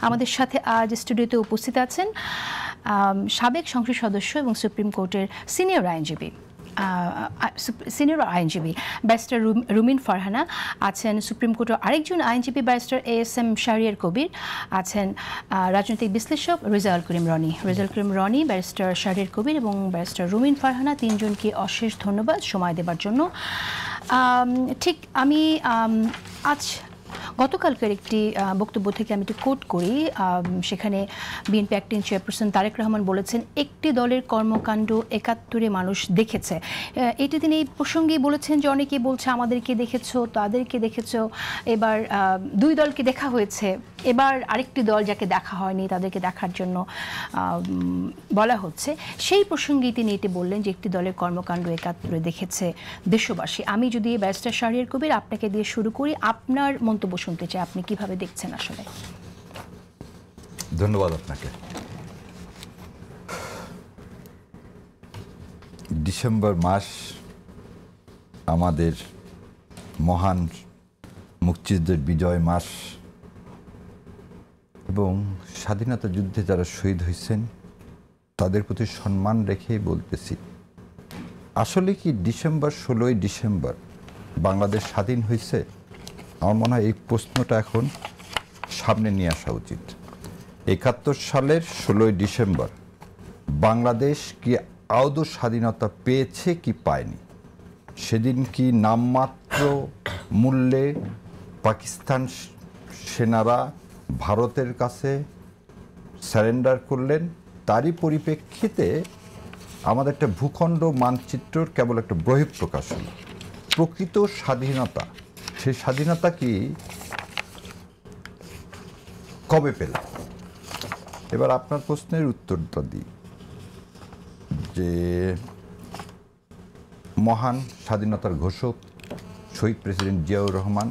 আমাদের সাথে আজ স্টুডিওতে উপস্থিত আছেন সাবেক সংসদ সদস্য এবং সুপ্রিম কোর্টের সিনিয়র আইনজীবী ব্যারিস্টার রুমিন ফারহানা আছেন, সুপ্রিম কোর্টের আরেকজন আইনজীবী ব্যারিস্টার ASM শাহরিয়ার কবির আছেন, রাজনৈতিক বিশ্লেষক রেজাউল করিম রনি, ব্যারিস্টার শাহরিয়ার কবির এবং ব্যারিস্টার রুমিন ফারহানা, তিনজনকে অশেষ ধন্যবাদ সময় দেওয়ার জন্য। ঠিক আমি আজ গতকালকের একটি বক্তব্য থেকে আমি একটু কোট করি, সেখানে BNP acting chairperson Tarique Rahman বলেছেন একটি দলের কর্মকাণ্ড ৭১-এ মানুষ দেখেছে। এটি তিনি এই প্রসঙ্গেই বলেছেন যে অনেকেই বলছে আমাদেরকে দেখেছো, তাদেরকে দেখেছো, এবার দুই দলকে দেখা হয়েছে, এবার আরেকটি দল যাকে দেখা হয়নি তাদেরকে দেখার জন্য বলা হচ্ছে। সেই প্রসঙ্গেই তিনি এটি বললেন যে একটি দলের কর্মকাণ্ড ৭১-এ দেখেছে দেশবাসী। আমি যদি ব্যারিস্টার শাহরিয়ার কবির আপনাকে দিয়ে শুরু করি, আপনার মন্তব্য শুনতে চাই, আপনি কিভাবে দেখছেন আসলে? ধন্যবাদ আপনাকে। ডিসেম্বর মাস আমাদের মহান মুক্তিযুদ্ধের বিজয় মাস এবং স্বাধীনতা যুদ্ধে যারা শহীদ হয়েছেন তাদের প্রতি সম্মান রেখেই বলতেছি, আসলে কি 16ই ডিসেম্বর বাংলাদেশ স্বাধীন হয়েছে? আমার মনে হয় এই প্রশ্নটা এখন সামনে নিয়ে আসা উচিত। ৭১ সালের 16ই ডিসেম্বর বাংলাদেশ কি আদৌ স্বাধীনতা পেয়েছে কি পায়নি? সেদিন কি নামমাত্র মূল্যে পাকিস্তান সেনারা ভারতের কাছে সারেন্ডার করলেন? তারই পরিপ্রেক্ষিতে আমাদের একটা ভূখণ্ড মানচিত্রর কেবল একটা বহিঃপ্রকাশ হলো। প্রকৃত স্বাধীনতা, সেই স্বাধীনতা কি কবে পেল? এবার আপনার প্রশ্নের উত্তরটা দিই যে মহান স্বাধীনতার ঘোষক শহীদ প্রেসিডেন্ট জিয়াউর রহমান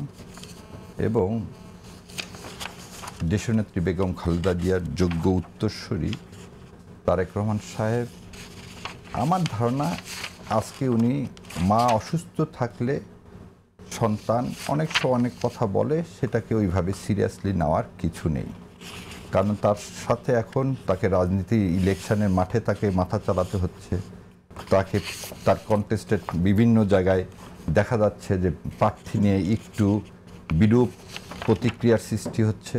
এবং দেশনেত্রী বেগম খালেদা জিয়ার যোগ্য উত্তরসূরি তারেক রহমান সাহেব, আমার ধারণা আজকে উনি মা অসুস্থ থাকলে সন্তান অনেক সময় অনেক কথা বলে, সেটাকে ওইভাবে সিরিয়াসলি নেওয়ার কিছু নেই। কারণ তার সাথে এখন তাকে রাজনীতি ইলেকশনের মাঠে তাকে মাথা চালাতে হচ্ছে, তাকে তার কন্টেস্টেড বিভিন্ন জায়গায় দেখা যাচ্ছে যে প্রার্থী নিয়ে একটু বিরূপ প্রতিক্রিয়ার সৃষ্টি হচ্ছে।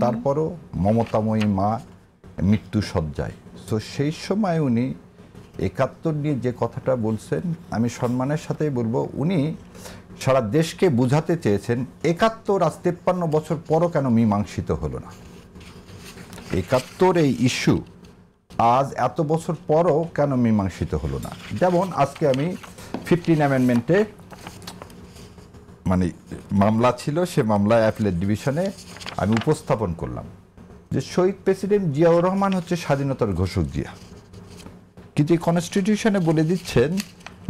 তারপরও মমতাময়ী মা মৃত্যু শয্যায়। তো সেই সময় উনি ৭১ নিয়ে যে কথাটা বলছেন, আমি সম্মানের সাথেই বলবো, উনি সারা দেশকে বুঝাতে চেয়েছেন ৭১ আজ ৫৩ বছর পরও কেন মীমাংসিত হলো না। ৭১ এই ইস্যু আজ এত বছর পরও কেন মীমাংসিত হলো না। যেমন আজকে আমি 15 অ্যামেন্ডমেন্টে মানে মামলা ছিল, সে মামলায় অ্যাপিলেট ডিভিশনে আমি উপস্থাপন করলাম যে শহীদ প্রেসিডেন্ট জিয়াউর রহমান হচ্ছে স্বাধীনতার ঘোষক জিয়া, কিন্তু এই কনস্টিটিউশনে বলে দিচ্ছেন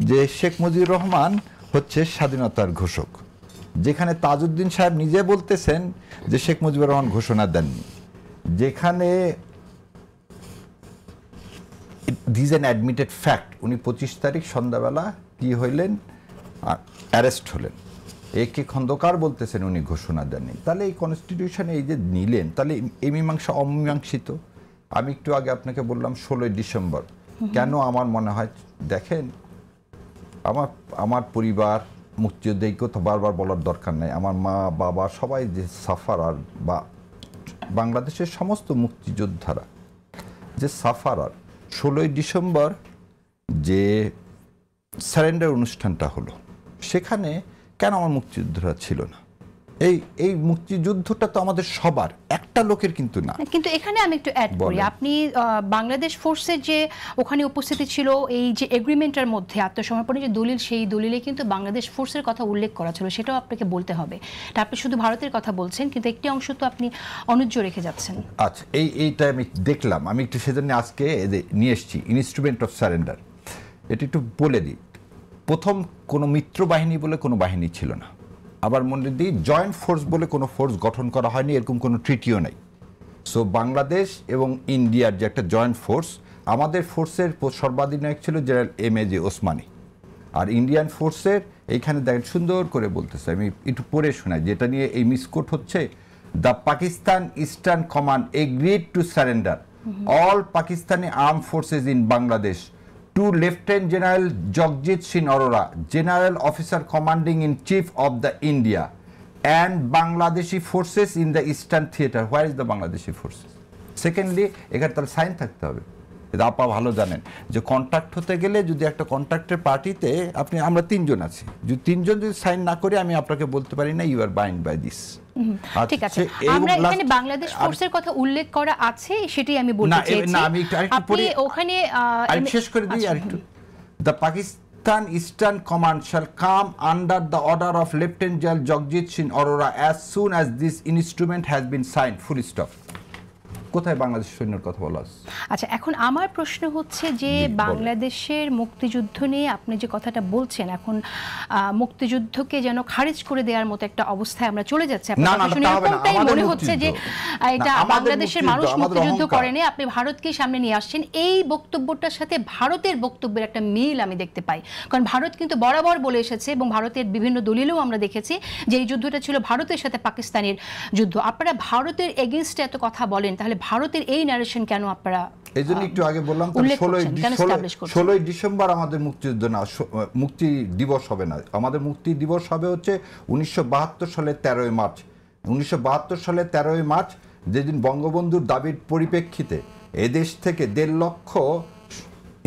যে শেখ মুজিবুর রহমান হচ্ছে স্বাধীনতার ঘোষক, যেখানে তাজউদ্দিন সাহেব নিজে বলতেছেন যে শেখ মুজিবুর রহমান ঘোষণা দেননি, যেখানে দিস অ্যান অ্যাডমিটেড ফ্যাক্ট। উনি 25 তারিখ সন্ধ্যাবেলা কি হইলেন, অ্যারেস্ট হলেন। একে খন্দকার বলতেছেন উনি ঘোষণা দেননি। তাহলে এই কনস্টিটিউশনে এই যে নিলেন, তাহলে এই মীমাংসা অমীমাংসিত। আমি একটু আগে আপনাকে বললাম 16ই ডিসেম্বর কেন আমার মনে হয়, দেখেন আমার পরিবার মুক্তিযুদ্ধে এই কথা বারবার বলার দরকার নেই, আমার মা বাবা সবাই যে সাফারার, বা বাংলাদেশের সমস্ত মুক্তিযোদ্ধারা যে সাফারার, 16ই ডিসেম্বর যে সারেন্ডার অনুষ্ঠানটা হলো সেখানে কেন আমার মুক্তিযোদ্ধারা ছিল না? এই মুক্তিযুদ্ধটা তো আমাদের সবার, একটা লোকের কিন্তু না। কিন্তু এখানে আমি একটু অ্যাড করি, আপনি বাংলাদেশ ফোর্সের যে ওখানে উপস্থিতি ছিল, এই যে এগ্রিমেন্টের মধ্যে আত্মসমর্পণের যে দলিল, সেই দলিলে কিন্তু বাংলাদেশ ফোর্সের কথা উল্লেখ করা ছিল, সেটাও আপনাকে বলতে হবে। আপনি শুধু ভারতের কথা বলছেন, কিন্তু একটি অংশ তো আপনি অনুজ্জ রেখে যাচ্ছেন। আচ্ছা, এইটা আমি দেখলাম, আমি একটু সেজন্য আজকে নিয়ে এসেছি ইনস্ট্রুমেন্ট অফ সারেন্ডার। এটা একটু বলে দিই, প্রথম কোনো মিত্র বাহিনী বলে কোনো বাহিনী ছিল না। আবার মনে দিই জয়েন্ট ফোর্স বলে কোনো ফোর্স গঠন করা হয়নি, এরকম কোনো ট্রিটিও নেই। সো বাংলাদেশ এবং ইন্ডিয়ার যে একটা জয়েন্ট ফোর্স, আমাদের ফোর্সের সর্বাধিনায়ক ছিল জেনারেল MAJ ওসমানী, আর ইন্ডিয়ান ফোর্সের এইখানে দেখেন সুন্দর করে বলতেছে, আমি একটু পড়ে শোনাই যেটা নিয়ে এই মিসকোট হচ্ছে। the Pakistan Eastern Command agreed to surrender all Pakistani armed forces in Bangladesh to Lieutenant General Jagjit Singh Arora, General Officer Commanding in Chief of the India, and Bangladeshi forces in the Eastern Theater. Where is the Bangladeshi forces? Secondly, এখানে তার sign থাকতে হবে। এটা আপা ভালো জানেন যে contract হতে গেলে যদি একটা কন্ট্রাক্টের পার্টিতে আমরা তিনজন আছি, যদি তিনজন যদি সাইন না করে আমি আপনাকে বলতে পারি না you are bind by this. ঠিক আছে, আমরা এখানে বাংলাদেশ ফোর্সের কথা উল্লেখ করা আছে, সেটাই আমি বলতে চাইছি। না আমি আপনি ওখানে আমি শেষ করে দিই আরেকটু। The Pakistan Eastern Command shall come under the order of Lieutenant General Jagjit Singh Arora as soon as this instrument has been signed. Full stop. কোথায় বাংলাদেশ সৈন্যের কথা বলা আছে? আচ্ছা, এখন আমার প্রশ্ন হচ্ছে যে বাংলাদেশের মুক্তিযুদ্ধ নিয়ে আপনি যে কথাটা বলছেন, এখন মুক্তিযুদ্ধকে যেন খারিজ করে দেওয়ার মতো একটা অবস্থায় আমরা চলে যাচ্ছি। আপনার কথা শুনে এরকমটাই মনে হচ্ছে যে এটা বাংলাদেশের মানুষ মুক্তিযুদ্ধ করেনি, আপনি ভারতকে সামনে নিয়ে আসছেন। এই বক্তব্যটার সাথে ভারতের বক্তব্যের একটা মিল আমি দেখতে পাই, কারণ ভারত কিন্তু বরাবর বলে এসেছে এবং ভারতের বিভিন্ন দলিলেও আমরা দেখেছি যে এই যুদ্ধটা ছিল ভারতের সাথে পাকিস্তানের যুদ্ধ। আপনারা ভারতের এগেইনস্টে এত কথা বলেন, তাহলে ভারতের এই ন্যারেশন কেন আপনারা? এই জন্য একটু আগে বললাম 16ই ডিসেম্বর আমাদের মুক্তিযুদ্ধ না, মুক্তি দিবস হবে না, আমাদের মুক্তি দিবস হবে হচ্ছে 1972 সালের 13ই মার্চ। 1972 সালের 13ই মার্চ, যেদিন বঙ্গবন্ধুর দাবির পরিপ্রেক্ষিতে এদেশ থেকে 1.5 লক্ষ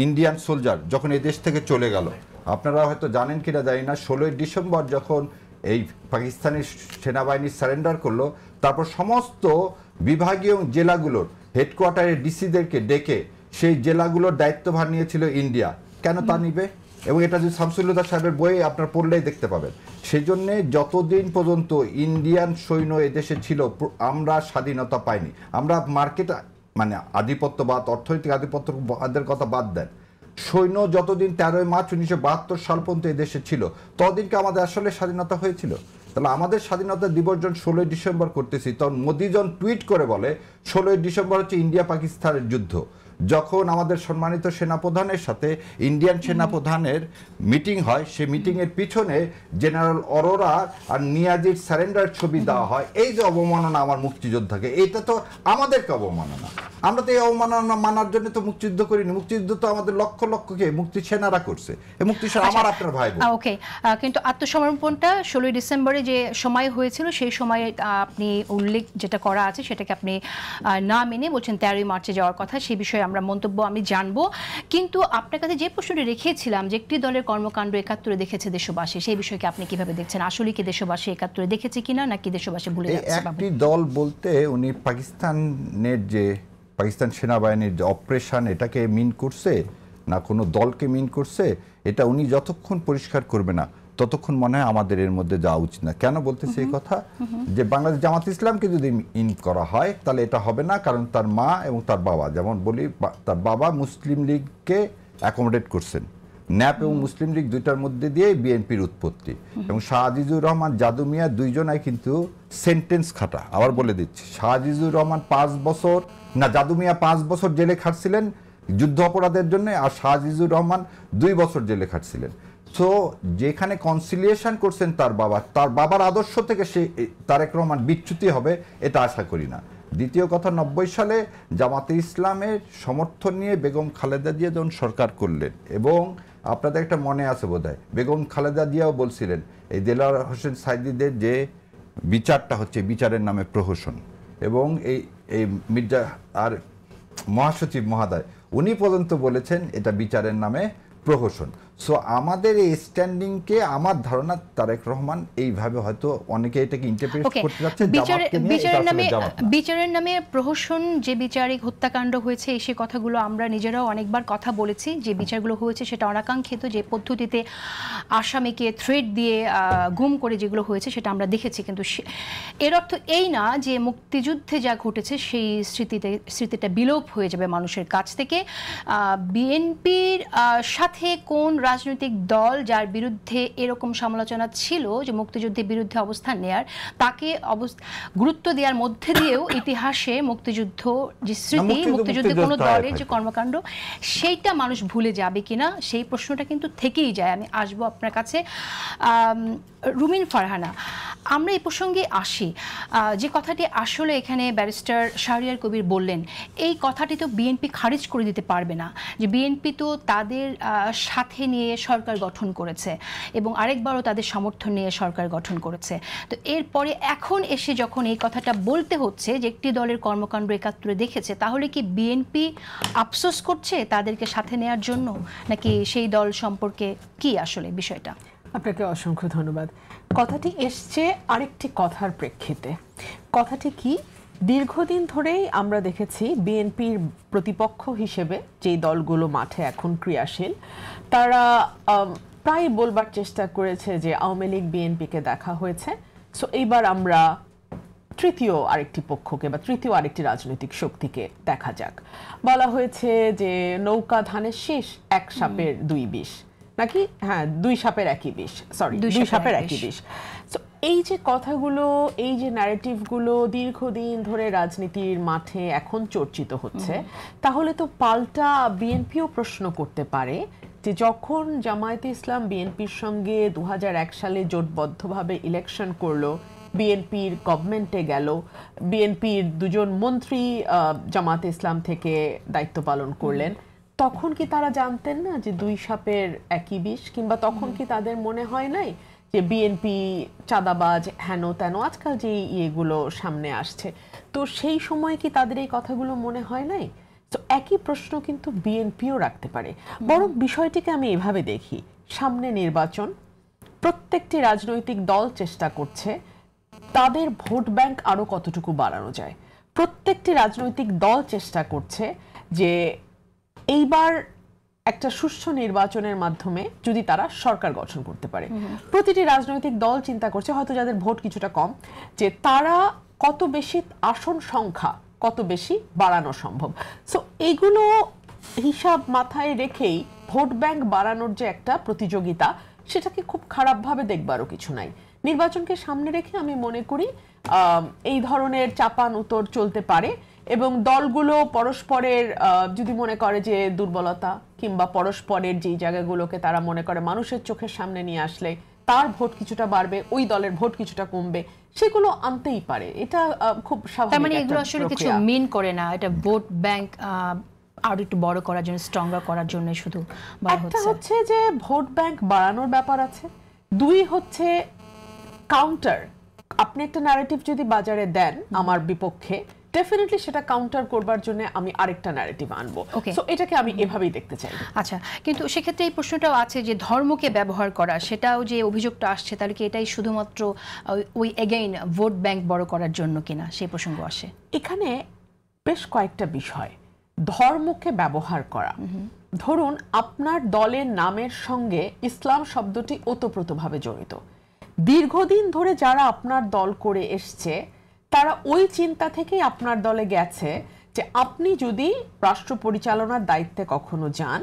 ইন্ডিয়ান সোলজার যখন এদেশ থেকে চলে গেল। আপনারা হয়তো জানেন কিনা জানি না, 16ই ডিসেম্বর যখন এই পাকিস্তানি সেনাবাহিনী সারেন্ডার করলো, তারপর সমস্ত বিভাগীয় জেলাগুলোর হেডকোয়ার্টারের ডিসিদেরকে ডেকে সেই জেলাগুলোর দায়িত্বভার নিয়েছিল ইন্ডিয়া। কেন তা নিবে? এবং এটা যদি শামসুল্লাহ সাহেবের বইয়ে আপনার পড়লেই দেখতে পাবেন। সেই জন্যে যতদিন পর্যন্ত ইন্ডিয়ান সৈন্য এদেশে ছিল আমরা স্বাধীনতা পাইনি। আমরা মার্কেট মানে আধিপত্যবাদ, অর্থনৈতিক আধিপত্যবাদের কথা বাদ দেন, সৈন্য যতদিন 13ই মার্চ 1972 সাল পর্যন্ত এদেশে ছিল ততদিনকে আমাদের আসলে স্বাধীনতা হয়েছিল। তাহলে আমাদের স্বাধীনতা দিবস যখন 16ই ডিসেম্বর করতেছি, তখন মোদি যখন টুইট করে বলে 16ই ডিসেম্বর হচ্ছে ইন্ডিয়া পাকিস্তানের যুদ্ধ, যখন আমাদের সম্মানিত সেনাপ্রধানের সাথে ইন্ডিয়ান সেনাপ্রধানের মিটিং হয়, সেই মিটিংয়ের পিছনে জেনারেল অরোরা আর নিয়াজির সারেন্ডার ছবি দেওয়া হয়, এই যে অবমাননা আমার মুক্তিযোদ্ধাকে, এটা তো আমাদেরকে অবমাননা। আমরা তো এই অবমাননা মানার জন্য তো মুক্তিযুদ্ধ করিনি, মুক্তিযুদ্ধ তো আমাদের লক্ষ লক্ষকে মুক্তি সেনারা করছে। এই মুক্তি সেনা আমার আপনার ভাই বোন। ওকে, কিন্তু আত্মসমর্পণটা 16ই ডিসেম্বরে যে সময় হয়েছিল সেই সময়ে আপনি উল্লেখ যেটা করা আছে সেটাকে আপনি না মেনে বলছেন 13ই মার্চে যাওয়ার কথা, সেই বিষয়ে আমরা মন্তব্য আমি জানবো। কিন্তু আপনার কাছে যে প্রশ্নটি রেখেছিলাম যে একটি দলের কর্মকাণ্ড 71-এ দেখেছে দেশবাসী, সেই বিষয়কে আপনি কিভাবে দেখছেন? আসলে কি দেশবাসী 71-এ দেখেছে কিনা, নাকি দেশবাসী ভুলে যাচ্ছে? একটি দল বলতে উনি পাকিস্তানের যে পাকিস্তান সেনাবাহিনীর যে অপারেশন এটাকে মিন করছে না কোনো দলকে মিন করছে, এটা উনি যতক্ষণ পরিষ্কার করবে না ততক্ষণ মনে হয় আমাদের এর মধ্যে যাওয়া উচিত না। কেন বলতেছে এই কথা? যে বাংলাদেশ জামাত ইসলামকে যদি ইন করা হয় তাহলে এটা হবে না, কারণ তার মা এবং তার বাবা, যেমন বলি তার বাবা মুসলিম লীগকে অ্যাকোমোডেট করছেন, ন্যাপ এবং মুসলিম লীগ দুইটার মধ্যে দিয়ে বিএনপির উৎপত্তি, এবং শাহ আজিজুর রহমান জাদু মিয়া দুইজনাই কিন্তু সেন্টেন্স খাটা। আবার বলে দিচ্ছি, শাহ আজিজুর রহমান 5 বছর না, জাদু মিয়া 5 বছর জেলে খাটছিলেন যুদ্ধ অপরাধের জন্য, আর শাহ আজিজুর রহমান 2 বছর জেলে খাটছিলেন। সো যেখানে কনসিলিয়েশন করছেন তার বাবার আদর্শ থেকে সে তারেক রহমান বিচ্যুতি হবে এটা আশা করি না। দ্বিতীয় কথা, 90 সালে জামাতে ইসলামের সমর্থন নিয়ে বেগম খালেদা জিয়া যখন সরকার করলেন, এবং আপনাদের একটা মনে আছে বোধহয় বেগম খালেদা জিয়াও বলছিলেন এই দেলোয়ার হোসেন সাইদিদের যে বিচারটা হচ্ছে বিচারের নামে প্রহসন, এবং এই মির্জা আর মহাসচিব মহোদয় উনি পর্যন্ত বলেছেন এটা বিচারের নামে প্রহসন। সো আমাদের এই স্ট্যান্ডিংকে আমার ধারণা তারেক রহমান এইভাবে হয়তো অনেকে এটাকে ইন্টারপ্রেট করতে যাচ্ছে বিচারের নামে প্রহসন। যে বিচারিক হত্যাকাণ্ড হয়েছে সে কথাগুলো আমরা নিজেরাও অনেকবার কথা বলেছি, যে বিচারগুলো হয়েছে সেটা অনাকাঙ্ক্ষিত, যে পদ্ধতিতে আসামিকে থ্রেট দিয়ে গুম করে যেগুলো হয়েছে সেটা আমরা দেখেছি। কিন্তু এর অর্থ এই না যে মুক্তিযুদ্ধে যা ঘটেছে সেই স্মৃতিটা বিলোপ হয়ে যাবে মানুষের কাছ থেকে। বিএনপির সাথে কোন রাজনৈতিক দল যার বিরুদ্ধে এরকম সমালোচনা ছিল যে মুক্তিযুদ্ধের বিরুদ্ধে অবস্থান নেয়ার, তাকে গুরুত্ব দেওয়ার মধ্যে দিয়েও ইতিহাসে মুক্তিযুদ্ধ যে স্মৃতি, মুক্তিযুদ্ধে কোনো দলের যে কর্মকাণ্ড সেইটা মানুষ ভুলে যাবে কিনা সেই প্রশ্নটা কিন্তু থেকেই যায়। আমি আসবো আপনার কাছে। রুমিন ফারহানা, আমরা এই প্রসঙ্গে আসি। যে কথাটি আসলে এখানে ব্যারিস্টার শাহরিয়ার কবির বললেন, এই কথাটি তো বিএনপি খারিজ করে দিতে পারবে না, যে বিএনপি তো তাদের সাথে নিয়ে সরকার গঠন করেছে এবং আরেকবারও তাদের সমর্থন নিয়ে সরকার গঠন করেছে। তো এরপরে এখন এসে যখন এই কথাটা বলতে হচ্ছে যে একটি দলের কর্মকাণ্ড একাত্তরে দেখেছে, তাহলে কি বিএনপি আফসোস করছে তাদেরকে সাথে নেওয়ার জন্য, নাকি সেই দল সম্পর্কে কি আসলে বিষয়টা? আপনাকে অসংখ্য ধন্যবাদ। কথাটি এসছে আরেকটি কথার প্রেক্ষিতে। কথাটি কি, দীর্ঘদিন ধরেই আমরা দেখেছি বিএনপির প্রতিপক্ষ হিসেবে যেই দলগুলো মাঠে এখন ক্রিয়াশীল, তারা প্রায় বলবার চেষ্টা করেছে যে আওয়ামী লীগ বিএনপিকে দেখা হয়েছে, সো এইবার আমরা তৃতীয় আরেকটি পক্ষকে বা তৃতীয় আরেকটি রাজনৈতিক শক্তিকে দেখা যাক। বলা হয়েছে যে নৌকা ধানের শীষ, এক সাপের দুই বিষ, নাকি হ্যাঁ দুই সাপের একই বিষ, সরি দুই সাপের একই বিষ। সো এই যে কথাগুলো, এই যে ন্যারেটিভগুলো দীর্ঘদিন ধরে রাজনীতির মাঠে এখন চর্চিত হচ্ছে, তাহলে তো পাল্টা বিএনপিও প্রশ্ন করতে পারে যে যখন জামায়াতে ইসলাম বিএনপির সঙ্গে 2001 সালে জোটবদ্ধভাবে ইলেকশন করলো, বিএনপির গভর্নমেন্টে গেল, বিএনপির দুজন মন্ত্রী জামায়াতে ইসলাম থেকে দায়িত্ব পালন করলেন, তখন কি তারা জানতেন না যে দুই সাপের একই বিষ? কিংবা তখন কি তাদের মনে হয় নাই যে বিএনপি চাঁদাবাজ, হেন তেন আজকাল যে ইয়েগুলো সামনে আসছে, তো সেই সময় কি তাদের এই কথাগুলো মনে হয় নাই? তো একই প্রশ্ন কিন্তু বিএনপিও রাখতে পারে। বরং বিষয়টিকে আমি এভাবে দেখি, সামনে নির্বাচন, প্রত্যেকটি রাজনৈতিক দল চেষ্টা করছে তাদের ভোট ব্যাংক আরো কতটুকু বাড়ানো যায়। প্রত্যেকটি রাজনৈতিক দল চেষ্টা করছে যে এইবার একটা সুষ্ঠু নির্বাচনের মাধ্যমে যদি তারা সরকার গঠন করতে পারে। প্রতিটি রাজনৈতিক দল চিন্তা করছে, হয়তো যাদের ভোট কিছুটা কম, যে তারা কত বেশি আসন সংখ্যা কত বেশি বাড়ানো সম্ভব। সো এইগুলো হিসাব মাথায় রেখেই ভোট ব্যাংক বাড়ানোর যে একটা প্রতিযোগিতা, সেটাকে খুব খারাপভাবে দেখবারও কিছু নাই। নির্বাচনকে সামনে রেখে আমি মনে করি এই ধরনের চাপান উত্তর চলতে পারে এবং দলগুলো পরস্পরের যদি মনে করে যে দুর্বলতা কিংবা পরস্পরের যেই জায়গাগুলোকে তারা মনে করে মানুষের চোখের সামনে নিয়ে আসলে তার ভোট কিছুটা বাড়বে, ওই দলের ভোট কিছুটা কমবে, সেগুলো আনতেই পারে। এটা খুব স্বাভাবিক। তার মানে এগুলো আসলে কিছু মিন করে না, এটা ভোট ব্যাংক আরো একটু বড় করার জন্য, স্ট্রঙ্গার করার জন্য শুধু বলা হচ্ছে। একটা হচ্ছে যে ভোট ব্যাংক বাড়ানোর ব্যাপার আছে, দুই হচ্ছে কাউন্টার। আপনি একটা ন্যারেটিভ যদি বাজারে দেন আমার বিপক্ষে, ডেফিনেটলি সেটা কাউন্টার করবার জন্য আমি আরেকটা ন্যারেটিভ আনবো। সো এটাকে আমি এভাবেই দেখতে চাই। আচ্ছা, কিন্তু সেক্ষেত্রে এই প্রশ্নটাও আছে যে ধর্মকে ব্যবহার করা, সেটাও যে অভিযোগটা আসছে, তাহলে কি এটাই শুধুমাত্র ওই এগেইন ভোট ব্যাংক বড় করার জন্য কিনা, সেই প্রসঙ্গ আসে। এখানে বেশ কয়েকটা বিষয়। ধর্মকে ব্যবহার করা, ধরুন আপনার দলের নামের সঙ্গে ইসলাম শব্দটি ওতপ্রোতভাবে জড়িত। দীর্ঘদিন ধরে যারা আপনার দল করে এসছে, তারা ওই চিন্তা থেকেই আপনার দলে গেছে যে আপনি যদি রাষ্ট্র পরিচালনার দায়িত্বে কখনো যান,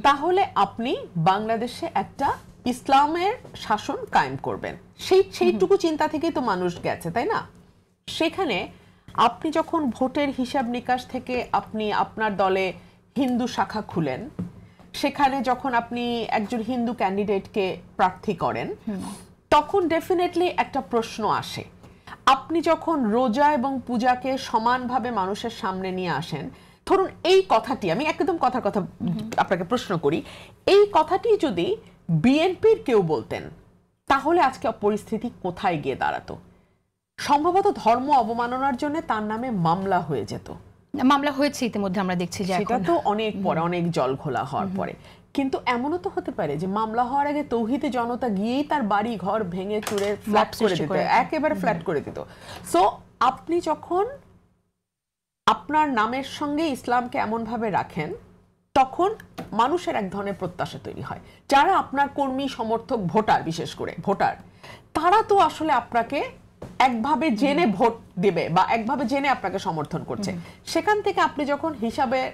তাহলে আপনি বাংলাদেশে একটা ইসলামের শাসন কায়েম করবেন। সেইটুকু চিন্তা থেকেই তো মানুষ গেছে, তাই না? সেখানে আপনি যখন ভোটের হিসাব নিকাশ থেকে আপনি আপনার দলে হিন্দু শাখা খুলেন, সেখানে যখন আপনি একজন হিন্দু ক্যান্ডিডেটকে প্রার্থী করেন, তখন ডেফিনেটলি একটা প্রশ্ন আসে। আপনি যখন রোজা এবং পূজাকে সমানভাবে মানুষের সামনে নিয়ে আসেন, ধরুন এই কথাটি, আমি একদম কথার কথা আপনাকে প্রশ্ন করি, এই কথাটি যদি বিএনপির কেউ বলতেন, তাহলে আজকে পরিস্থিতি কোথায় গিয়ে দাঁড়াতো? সম্ভবত ধর্ম অবমাননার জন্য তার নামে মামলা হয়ে যেত। মামলা হয়েছে ইতিমধ্যে, আমরা দেখছি যে সেটা তো অনেক পরে, অনেক জল ঘোলা হওয়ার পরে। কিন্তু এমনও তো হতে পারে যে মামলা হওয়ার আগে তৌহিদে জনতা গিয়েই তার বাড়ি ঘর ভেঙে চুরে ফ্ল্যাট করে দিত, একেবারে ফ্ল্যাট করে দিত। সো আপনি যখন আপনার নামের সঙ্গে ইসলামকে এমন ভাবে রাখেন, তখন মানুষের এক ধরনের প্রত্যাশা তৈরি হয়। যারা আপনার কর্মী, সমর্থক, ভোটার, বিশেষ করে ভোটার, তারা তো আসলে আপনাকে একভাবে জেনে ভোট দেবে বা একভাবে জেনে আপনাকে সমর্থন করছে। সেখান থেকে আপনি যখন হিসাবের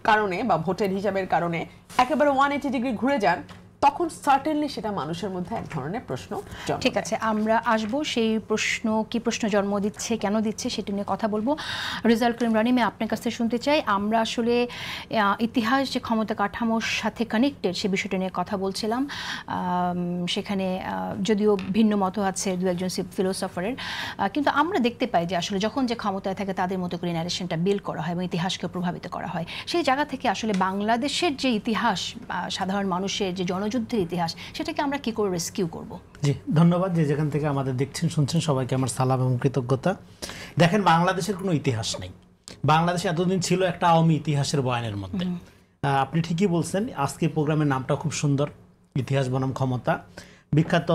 কারণে বা ভোটের হিসাবের কারণে একেবারে 180 ডিগ্রি ঘুরে যান, তখন সার্টেনলি সেটা মানুষের মধ্যে এক ধরনের প্রশ্ন জন্ম ঠিক দেয়। আছে, আমরা আসবো সেই প্রশ্ন, কি প্রশ্ন জন্ম দিচ্ছে, কেন দিচ্ছে, সেটা নিয়ে কথা বলবো। রেজাউল করিম রনি, আমি আপনার কাছ থেকে শুনতে চাই, আমরা আসলে ইতিহাস যে ক্ষমতা কাঠামোর সাথে কানেক্টেড সে বিষয়টা নিয়ে কথা বলছিলাম। সেখানে যদিও ভিন্ন মত আছে দু একজন ফিলোসফারের, কিন্তু আমরা দেখতে পাই যে আসলে যখন যে ক্ষমতায় থাকে তাদের মতো করে ন্যারেশনটা বিল্ড করা হয় এবং ইতিহাসকে প্রভাবিত করা হয়। সেই জায়গা থেকে আসলে বাংলাদেশের যে ইতিহাস, সাধারণ মানুষের যে জনযুদ্ধের ইতিহাস, সেটাকে আমরা কি করে রেস্কিউ করব? জি, ধন্যবাদ। যে যেখান থেকে আমাদের দেখছেন শুনছেন সবাইকে আমার সালাম এবং কৃতজ্ঞতা। দেখেন, বাংলাদেশের কোনো ইতিহাস নেই। বাংলাদেশ এতদিন ছিল একটা আওয়ামী ইতিহাসের বয়ানের মধ্যে। আপনি ঠিকই বলছেন, আজকে প্রোগ্রামের নামটা খুব সুন্দর, ইতিহাস বনাম ক্ষমতা। বিখ্যাত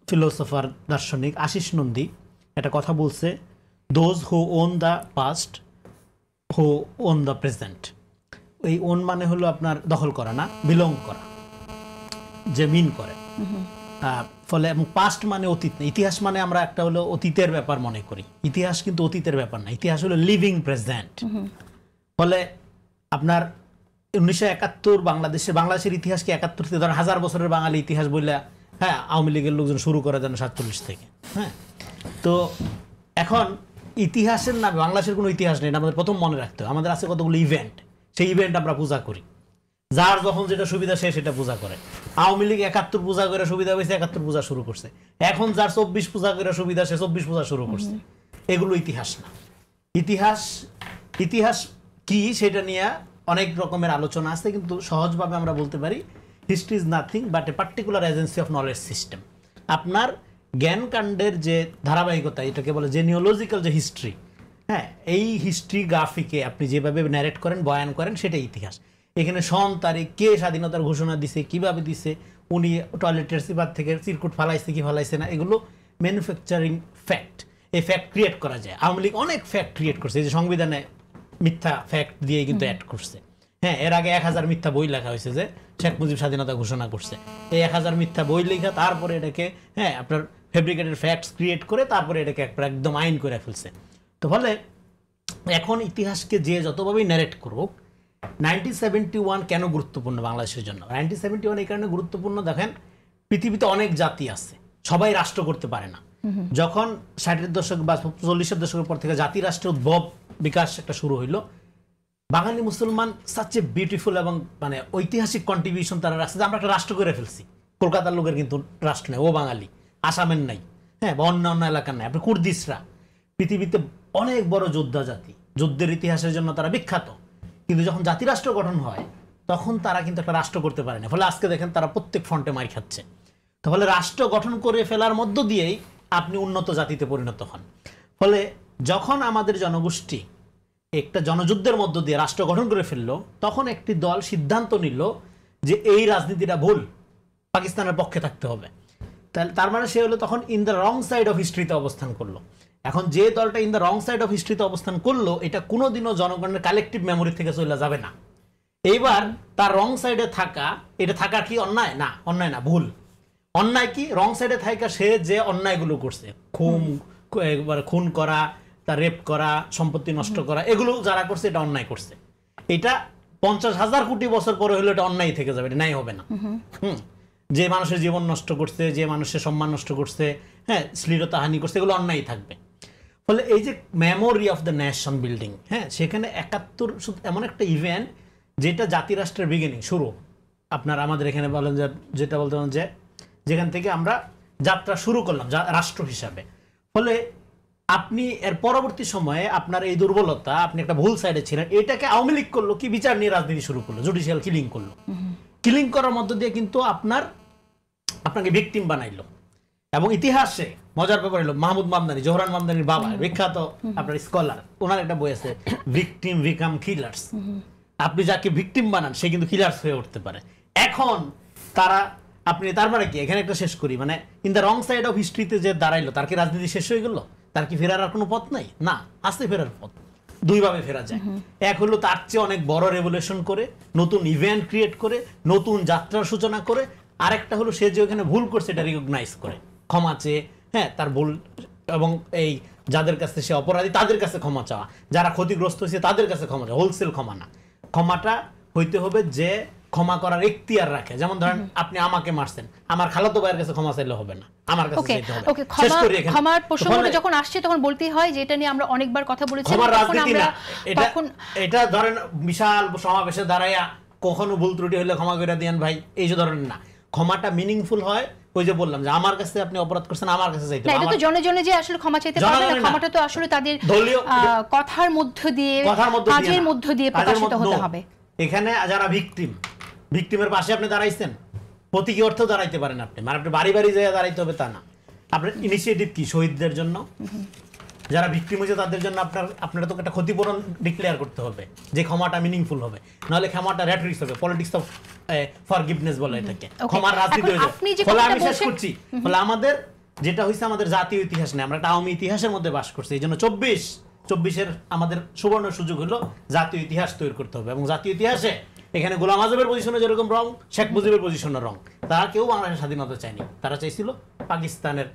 ফিলোসফার দার্শনিক আশিস নন্দী একটা কথা বলছে, those who won the past who won the present. এই ওন মানে হলো আপনার দখল করা না, বিলং করা, যে মিন করে। ফলে এবং পাস্ট মানে অতীত না, ইতিহাস মানে আমরা একটা হলো অতীতের ব্যাপার মনে করি। ইতিহাস কিন্তু অতীতের ব্যাপার না, ইতিহাস হলো লিভিং প্রেজেন্ট। ফলে আপনার 1971 বাংলাদেশের ইতিহাস কি 71 থেকে ধর 1000 বছরের বাঙালি ইতিহাস বললে, হ্যাঁ, আওয়ামী লীগের লোকজন শুরু করে দেন 47 থেকে। হ্যাঁ, তো এখন ইতিহাসের নামে বাংলাদেশের কোনো ইতিহাস নেই, আমাদের প্রথম মনে রাখতে হবে। আমাদের আছে কতগুলো ইভেন্ট, সেই ইভেন্ট আমরা পূজা করি, যার যখন যেটা সুবিধা সে সেটা পূজা করে। আওয়ামী লীগ 71 পূজা করে সুবিধা হয়েছে, 71 পূজা শুরু করছে। এখন যার 24 পূজা করে সুবিধা সে 24 পূজা শুরু করছে। এগুলো ইতিহাস না। ইতিহাস কি সেটা নিয়ে অনেক রকমের আলোচনা আছে, কিন্তু সহজভাবে আমরা বলতে পারি history is nothing but a particular agency of knowledge system. আপনার জ্ঞানকাণ্ডের যে ধারাবাহিকতা, এটাকে বলে জেনিওলজিক্যাল যে হিস্ট্রি, হ্যাঁ, এই হিস্ট্রি গ্রাফিকে আপনি যেভাবে ন্যারেট করেন, বয়ান করেন, সেটাই ইতিহাস। এখানে সন তারিখ, কে স্বাধীনতার ঘোষণা দিছে, কিভাবে দিছে, উনি টয়লেটের সিপার থেকে চিরকুট ফালাইছে কি ফালাইছে না, এগুলো ম্যানুফ্যাকচারিং ফ্যাক্ট। এই ফ্যাক্ট ক্রিয়েট করা যায়। আওয়ামী লীগ অনেক ফ্যাক্ট ক্রিয়েট করছে, এই যে সংবিধানে মিথ্যা ফ্যাক্ট দিয়ে কিন্তু অ্যাড করছে। হ্যাঁ, এর আগে 1000 মিথ্যা বই লেখা হয়েছে যে শেখ মুজিব স্বাধীনতা ঘোষণা করছে। এই 1000 মিথ্যা বই লেখা, তারপরে এটাকে হ্যাঁ আপনার ফেব্রিকেটেড ফ্যাক্টস ক্রিয়েট করে তারপরে এটাকে একদম আইন করে ফেলছে। তো ফলে এখন ইতিহাসকে যে যতভাবেই ন্যারেট করুক, 1971 কেন গুরুত্বপূর্ণ বাংলাদেশের জন্য? 1971 এই কারণে গুরুত্বপূর্ণ, দেখেন পৃথিবীতে অনেক জাতি আছে, সবাই রাষ্ট্র করতে পারে না। যখন 60-এর দশক বা 40-এর দশকের পর থেকে জাতি রাষ্ট্রের উদ্ভব বিকাশ একটা শুরু হইলো, বাঙালি মুসলমান সাচ এ বিউটিফুল এবং মানে ঐতিহাসিক কন্ট্রিবিউশন তারা রাখছে যে আমরা একটা রাষ্ট্র করে ফেলছি। কলকাতার লোকের কিন্তু রাষ্ট্র নেই, ও বাঙালি, আসামের নাই, হ্যাঁ, বা অন্য এলাকার নাই। আপনি কুর্দিশরা পৃথিবীতে অনেক বড় যোদ্ধা জাতি, যুদ্ধের ইতিহাসের জন্য তারা বিখ্যাত, কিন্তু যখন জাতিরাষ্ট্র গঠন হয় তখন তারা কিন্তু একটা রাষ্ট্র করতে পারে না। ফলে আজকে দেখেন তারা প্রত্যেক ফ্রন্টে মার খাচ্ছে। তো ফলে রাষ্ট্র গঠন করে ফেলার মধ্য দিয়েই আপনি উন্নত জাতিতে পরিণত হন। ফলে যখন আমাদের জনগোষ্ঠী একটা জনযুদ্ধের মধ্য দিয়ে রাষ্ট্র গঠন করে ফেললো, তখন একটি দল সিদ্ধান্ত নিল যে এই রাজনীতিটা ভুল, পাকিস্তানের পক্ষে থাকতে হবে। তার মানে সে হলো তখন in the wrong side of হিস্ট্রিতে অবস্থান করলো। এখন যে দলটা in the wrong side of হিস্ট্রিতে অবস্থান করলো, এটা কোনোদিনও জনগণের কালেকটিভ মেমোরি থেকে চলে যাবে না। এইবার তার রং সাইডে থাকা, এটা থাকা কি অন্যায়? না, অন্যায় না, ভুল। অন্যায় কি? রং সাইডে থাকা সে যে অন্যায়গুলো করছে, খুন করা, তার রেপ করা, সম্পত্তি নষ্ট করা, এগুলো যারা করছে এটা অন্যায় করছে। এটা 50,000 কোটি বছর পরে হলে এটা অন্যায় থেকে যাবে, এটা ন্যায় হবে না। যে মানুষের জীবন নষ্ট করছে, যে মানুষের সম্মান নষ্ট করছে, হ্যাঁ, শ্লীলতাহানি করছে, এগুলো অন্যায় থাকবে। ফলে এই যে memory of the nation building, হ্যাঁ, সেখানে 71 এমন একটা ইভেন্ট যেটা জাতিরাষ্ট্রের বিগিনিং, শুরু। আপনার আমাদের এখানে বলেন যে, যেটা বলতে পারেন যে যেখান থেকে আমরা যাত্রা শুরু করলাম রাষ্ট্র হিসাবে। ফলে আপনি এর পরবর্তী সময়ে আপনার এই দুর্বলতা, আপনি একটা ভুল সাইডে ছিলেন, এটাকে আওয়ামী লীগ করলো কি, বিচার নিয়ে রাজনীতি শুরু করলো, জুডিশিয়াল কিলিং করলো। কিলিং করার মধ্য দিয়ে কিন্তু আপনাকে ভিকটিম বানাইলো। এবং ইতিহাসে মজার ব্যাপার হলো মাহমুদ মামদানি, জোহরান মামদানির বাবা, বিখ্যাত আপনার স্কলার, ওনার একটা বই আছে ভিকটিম বিকাম কিলার্স। আপনি যাকে ভিকটিম বানান সে কিন্তু কিলার্স হয়ে উঠতে পারে। এখন আপনি তার মানে কি, এখানে একটা শেষ করি, মানে in the wrong side of হিস্ট্রিতে যে দাঁড়াইলো, তার কি রাজনীতি শেষ হয়ে গেল? তার কি ফেরার আর কোনো পথ নাই? না, আসতে ফেরার পথ দুইভাবে ফেরা যায়। এক হলো তার চেয়ে অনেক বড় রেভলিউশন করে, নতুন ইভেন্ট ক্রিয়েট করে, নতুন যাত্রার সূচনা করে। আরেকটা হলো সে যে ওখানে ভুল করছে এটা রিকগনাইজ করে, ক্ষমা চেয়ে, হ্যাঁ, তার ভুল, এবং এই যাদের কাছে সে অপরাধী তাদের কাছে ক্ষমা চাওয়া, যারা ক্ষতিগ্রস্ত হয়েছে তাদের কাছে ক্ষমা চাওয়া, হোলসেল ক্ষমা না। ক্ষমাটা হইতে হবে যে ক্ষমা করার এখতিয়ার রাখে। যেমন ধরেন আপনি আমাকে মারছেন, আমার খালাতো ভাইয়ের কাছে ক্ষমা চাইলে হবে না, আমার কাছে চাইতে হবে। ওকে, ক্ষমার প্রসঙ্গটা যখন আসছে তখন বলতেই হয় যে এটা নিয়ে আমরা অনেকবার কথা বলেছি। ক্ষমার রাজনীতি না এটা ধরেন বিশাল সমাবেশে দাঁড়ায়া কখনো ভুল ত্রুটি হলে ক্ষমা করে দেন ভাই, এই যে ধরেন না। ক্ষমাটা মিনিংফুল হয় ওই যে বললাম যে আমার কাছে আপনি অপরাধ করছেন, আমার কাছে চাইতে হবে। এটা তো জনে জনে যে আসলে ক্ষমা চাইতে পারবে না, ক্ষমাটা তো আসলে তাদের কথার মধ্য দিয়ে, কাজের মধ্য দিয়ে প্রকাশিত হতে হবে। এখানে যারা ভিকটিমের পাশে আপনি দাঁড়াইছেন, প্রতীকী অর্থ দাঁড়াইতে পারেন আপনি, মানে আপনি বাড়ি বাড়ি যেয়ে দাঁড়াইতে হবে তা না। আপনার ইনিশিয়েটিভ কি? শহীদদের জন্য, যারা ভিকটিম হয়েছে তাদের জন্য আপনার তো একটা ক্ষতিপূরণ ডিক্লেয়ার করতে হবে, যে ক্ষমাটা মিনিংফুল হবে। নাহলে ক্ষমাটা রেটরিক্স হবে, পলিটিক্স অফ ফরগিভনেস বলে এটাকে, ক্ষমার রাজনীতি হয়ে যায়। ফলে আমি শেষ করছি, ফলে আমাদের যেটা হয়েছে আমাদের জাতীয় ইতিহাস নেই, আমরা একটা আওয়ামী ইতিহাসের মধ্যে বাস করছি। এই জন্য 24-24 আমাদের সুবর্ণ সুযোগ হলো জাতীয় ইতিহাস তৈরি করতে হবে। এবং জাতীয় ইতিহাসে এখানে গোলাম আজমের পজিশনে যেরকম রং, শেখ মুজিবের পজিশনে রং, তারা কেউ বাংলাদেশের স্বাধীনতা চায়নি, তারা চাইছিল পাকিস্তানের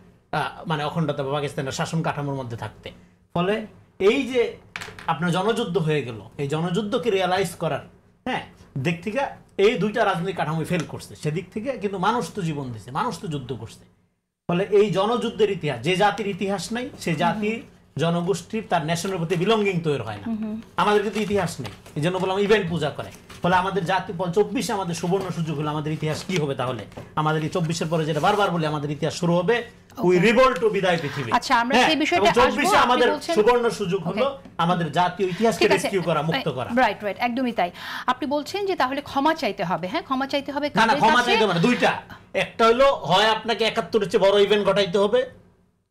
মানে অখণ্ডতা বা পাকিস্তানের শাসন কাঠামোর মধ্যে থাকতে। ফলে এই যে আপনার জনযুদ্ধ হয়ে গেল, এই জনযুদ্ধকে রিয়ালাইজ করার দিক থেকে এই দুইটা রাজনৈতিক কাঠামো ফেল করছে। সেদিক থেকে কিন্তু মানুষ তো জীবন দিছে, মানুষ তো যুদ্ধ করছে। ফলে এই জনযুদ্ধের ইতিহাস, যে জাতির ইতিহাস নাই সে জাতির জনগোষ্ঠীর তার ন্যাশনের প্রতি বিলঙ্গিং তৈরি হয় না। আমাদের কিন্তু ইতিহাস নেই, এই জন্য বললাম ইভেন্ট পূজা করে। ফলে আমাদের জাতি 24 আমাদের সুবর্ণ সুযোগ হলো। আমাদের ইতিহাস কি হবে তাহলে? আমাদের এই 24-এর পরে যেটা বারবার বলি, আমাদের ইতিহাস শুরু হবে উই রিভল্ট টু বিদায় পৃথিবী। আচ্ছা, আমরা সেই বিষয়টা আসব। 24 আমাদের সুবর্ণ সুযোগ হলো আমাদের জাতীয় ইতিহাসকে রেস্কিউ করা, মুক্ত করা। রাইট, একদমই তাই। আপনি বলছেন যে তাহলে ক্ষমা চাইতে হবে। হ্যাঁ, ক্ষমা চাইতে হবে। না, ক্ষমা চাইতে হবে না, দুইটা। একটা হলো হয় আপনাকে 71-এর চেয়ে বড় ইভেন্ট ঘটাইতে হবে,